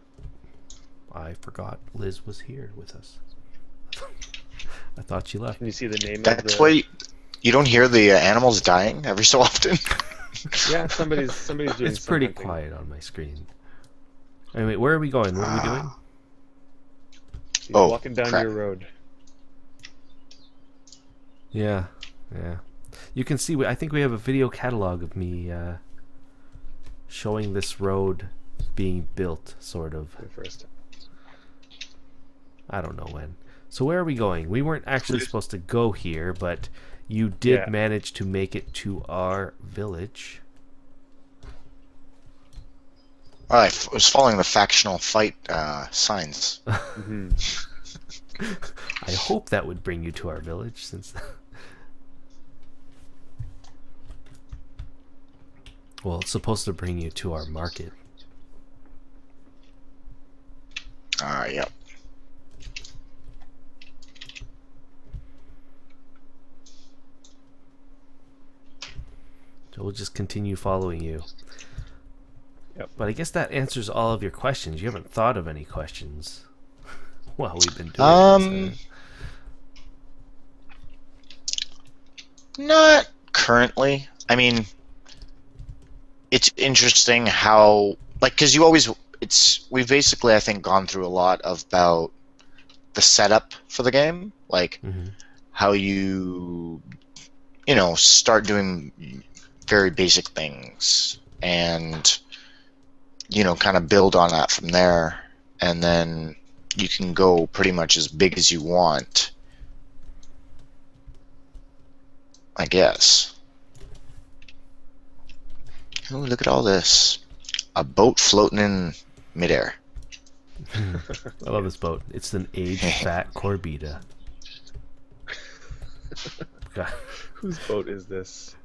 I forgot Liz was here with us. I thought she left.
Can you see the name
That's
of the...
why you don't hear the animals dying every so often?
Yeah, somebody's doing
It's pretty
something.
quiet on my screen. Anyway, where are we going? What are we doing?
He's
Oh,
walking down
crap.
your road.
Yeah, yeah. You can see, I think we have a video catalog of me showing this road being built, sort of.
For the first time.
I don't know when. So where are we going? We weren't actually supposed to go here, but you did
Yeah.
manage to make it to our village.
I was following the Factional Fight signs.
Mm-hmm.
I hope that would bring you to our village, since... Well, it's supposed to bring you to our market.
Yep.
So we'll just continue following you.
Yep.
But I guess that answers all of your questions. You haven't thought of any questions while we've been doing this.
Not currently. I mean, it's interesting how, like, because we've basically, I think, gone through a lot about the setup for the game, like how you start doing very basic things and kind of build on that from there, and then you can go pretty much as big as you want, I guess. Oh, look at all this. A boat floating in midair.
I love this boat. It's an aged fat Corbita. God,
Whose boat is this?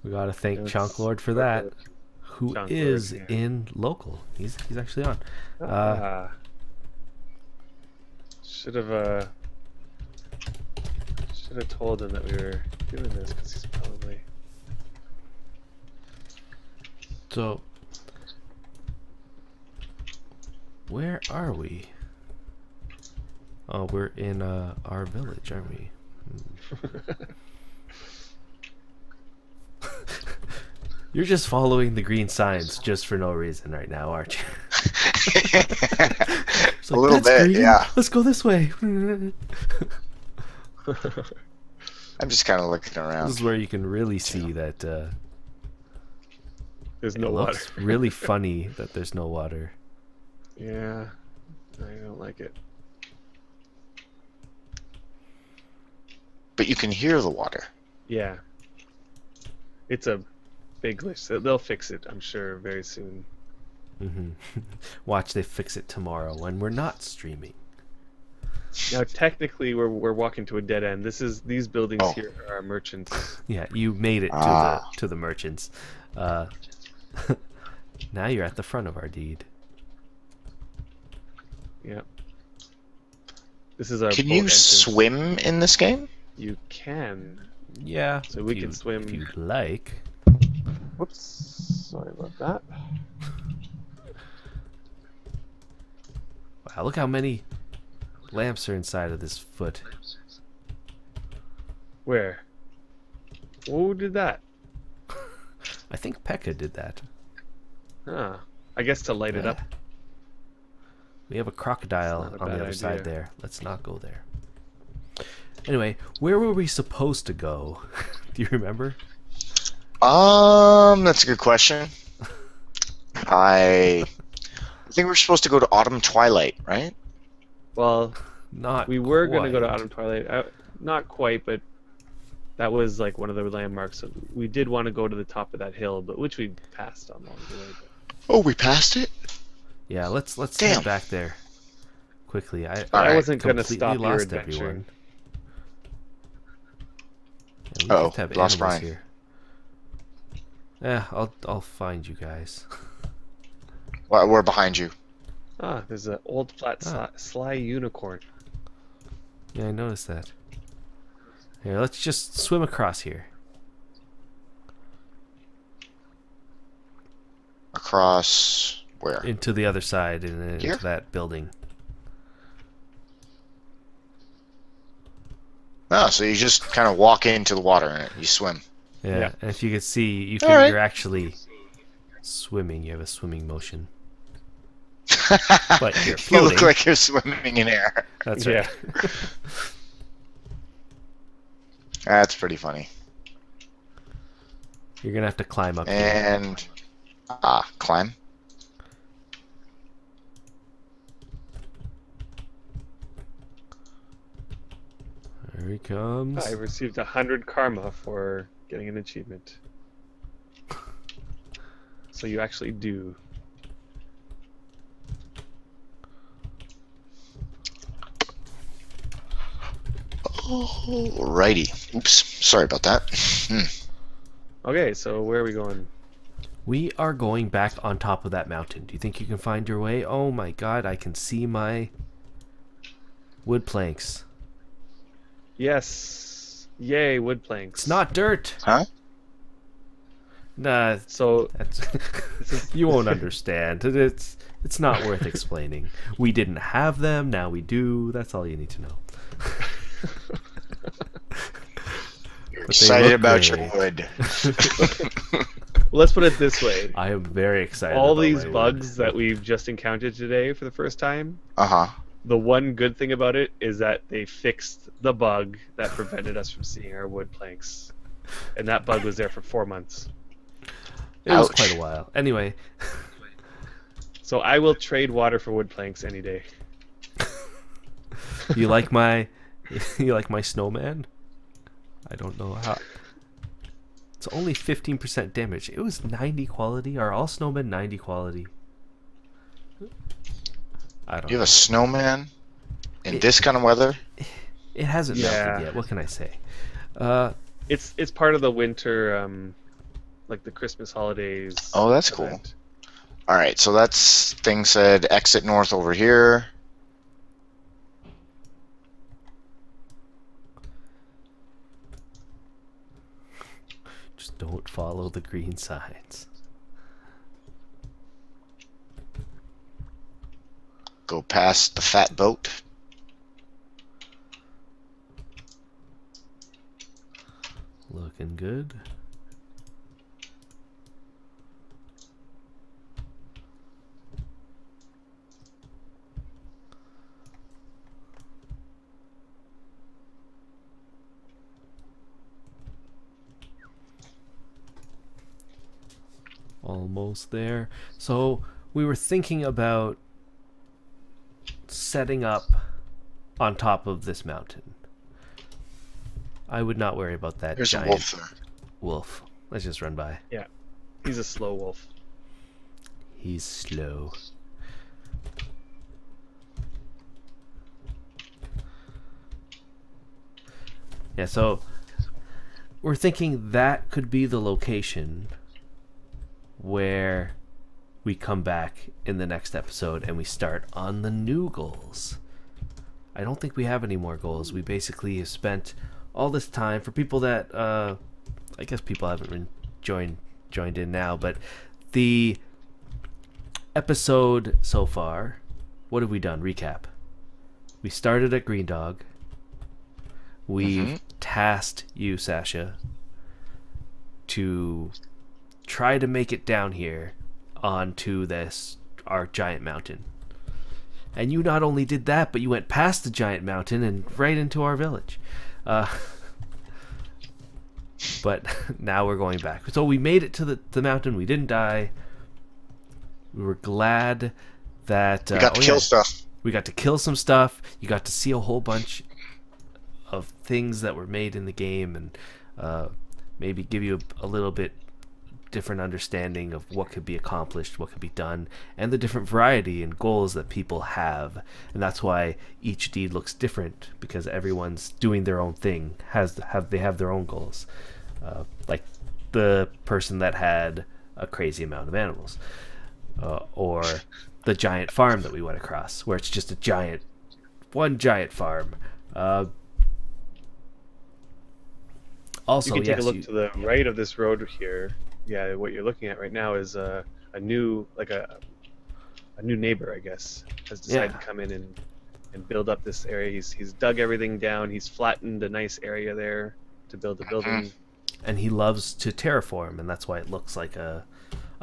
we gotta thank
It's
Chunk Lord for that. Who
Chunk
is
Lord, yeah.
in local? He's actually on.
Should have told him that we were doing this, because he's probably...
So, where are we? Oh, we're in our village, aren't we? You're just following the green signs just for no reason right now, aren't you? It's
A little
"That's
bit,
green.
yeah.
Let's go this way.
I'm just kind of looking around.
This is where you can really see that
There's
it
no water.
looks really funny that there's no water.
Yeah, I don't like it.
But you can hear the water.
Yeah. It's a big glitch. They'll fix it, I'm sure, very soon.
Watch they fix it tomorrow when we're not streaming.
Now, technically, we're walking to a dead end. These buildings here are merchants.
Yeah, you made it to the merchants. Now you're at the front of our deed.
Yeah. This is our.
Can
boat
you
entrance.
swim in this game?
You can.
Yeah.
So we can swim.
If you like.
Whoops. Sorry about that.
Wow, look how many lamps are inside of this foot.
Where? Who did that?
I think Pekka did that.
Huh. I guess to light it up.
We have a crocodile
That's not a
on the
bad
other side
idea.
there. Let's not go there. Anyway, where were we supposed to go? Do you remember?
That's a good question. I think we're supposed to go to Autumn Twilight, right?
Well,
Not
we were going to go to
quite.
Autumn Twilight. Not quite, but that was like one of the landmarks. So we did want to go to the top of that hill, but which we passed on along the way.
Oh, we passed it?
Yeah, let's
Damn.
head back there quickly. I
Alright.
wasn't going to
completely
stop your
lost
adventure.
everyone. Yeah, we
Uh-oh,
just have
lost
animals
Brian.
here. Yeah, I'll find you guys.
Well, we're behind you.
Ah, there's an old flat sly unicorn.
Yeah, I noticed that. Here, let's just swim across here.
Across where?
Into the other side, and
Here?
into that building.
Oh, so you just kind of walk into the water and you swim.
Yeah,
Yeah.
and if you can see,
Alright.
you're actually swimming. You have a swimming motion. But you're
You look
floating.
like you're swimming in air.
That's right.
Yeah.
That's pretty funny.
You're gonna have to climb up here.
And climb.
There he comes.
I received 100 karma for getting an achievement. So you actually do.
Alrighty. Oops. Sorry about that.
Okay, so where are we going?
We are going back on top of that mountain. Do you think you can find your way? Oh my god, I can see my wood planks.
Yes. Yay, wood planks.
It's not dirt.
Huh?
Nah,
So
that's you won't understand. It's not worth explaining. We didn't have them, now we do. That's all you need to know.
You're
But they
excited
look
about
great.
your wood.
let's put it this way.
I am very excited.
All
about
these
my wood.
bugs that we've just encountered today for the first time,
Uh-huh.
the one good thing about it is that they fixed the bug that prevented us from seeing our wood planks. And that bug was there for 4 months.
It was
Ouch.
quite a while. Anyway,
So I will trade water for wood planks any day.
you like my snowman? I don't know how. It's only 15% damage. It was 90 quality. Are all snowmen 90 quality? I don't
You
know.
have a snowman in this kind of weather?
It hasn't
Yeah.
melted yet. What can I say?
It's part of the winter, like the Christmas holidays.
Oh, that's cool.
event.
Alright, so that's thing said exit north over here.
Just don't follow the green signs.
Go past the fat boat.
Looking good. Almost there. So we were thinking about setting up on top of this mountain. I would not worry about that
There's a
giant
wolf there.
wolf. Let's just run by.
Yeah. He's a slow wolf.
He's slow. Yeah, so we're thinking that could be the location where we come back in the next episode and we start on the new goals. I don't think we have any more goals. We basically have spent all this time, for people that I guess people haven't been joined in now, but the episode so far, what have we done? Recap. We started at Green Dog. We've tasked you, Sacha, to try to make it down here onto our giant mountain. And you not only did that, but you went past the giant mountain and right into our village. But now we're going back. So we made it to the mountain. We didn't die. We were glad that...
we got to kill stuff.
We got to kill some stuff. You got to see a whole bunch of things that were made in the game, and maybe give you a little bit different understanding of what could be accomplished, what could be done, and the different variety and goals that people have. And that's why each deed looks different, because everyone's doing their own thing. They have their own goals. Like the person that had a crazy amount of animals, or the giant farm that we went across, where it's just one giant farm. Also,
you can take
yes,
a look to the right of this road here. Yeah, what you're looking at right now is a new neighbor, I guess, has decided to come in and build up this area. He's dug everything down. He's flattened a nice area there to build a building.
And he loves to terraform, and that's why it looks like a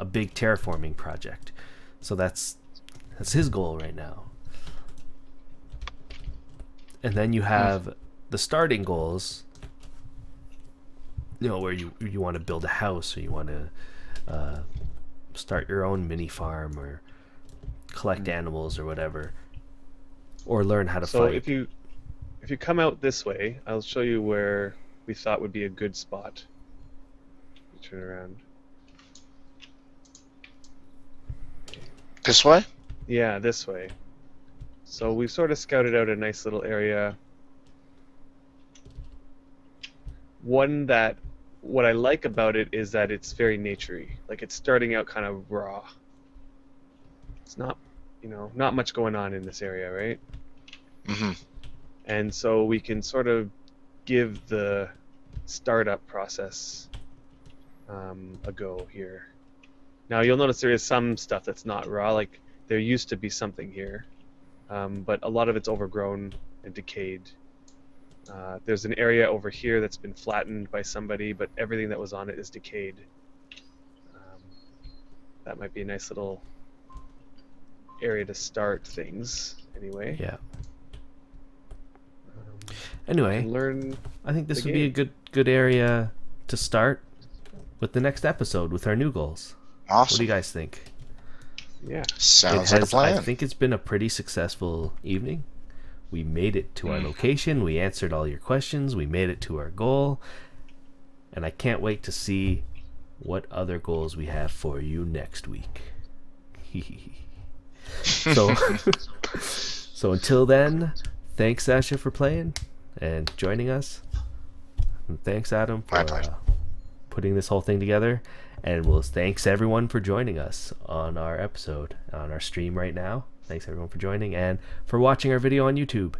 big terraforming project. So that's his goal right now. And then you have the starting goals, where you want to build a house, or you want to start your own mini farm, or collect animals, or whatever, or learn how to fight.
So if you come out this way, I'll show you where we thought would be a good spot. Turn around.
This way?
Yeah, this way. So we've sort of scouted out a nice little area. What I like about it is that it's very naturey. Like, it's starting out kind of raw. It's not, not much going on in this area, right? And so we can sort of give the startup process a go here. Now you'll notice there is some stuff that's not raw. Like, there used to be something here, but a lot of it's overgrown and decayed. There's an area over here that's been flattened by somebody, but everything that was on it is decayed. That might be a nice little area to start things, anyway.
Yeah. Anyway, I think this would be a good area to start with the next episode with our new goals.
Awesome.
What do you guys think?
Yeah.
Sounds like a plan.
I think it's been a pretty successful evening. We made it to our location. We answered all your questions. We made it to our goal. And I can't wait to see what other goals we have for you next week. So until then, thanks, Sacha, for playing and joining us. And thanks, Adam, for putting this whole thing together. And thanks everyone for joining us on our episode, on our stream right now. Thanks everyone for joining and for watching our video on YouTube.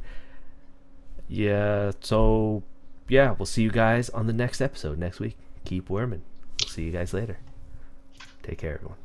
So we'll see you guys on the next episode next week. Keep worming. We'll see you guys later. Take care, everyone.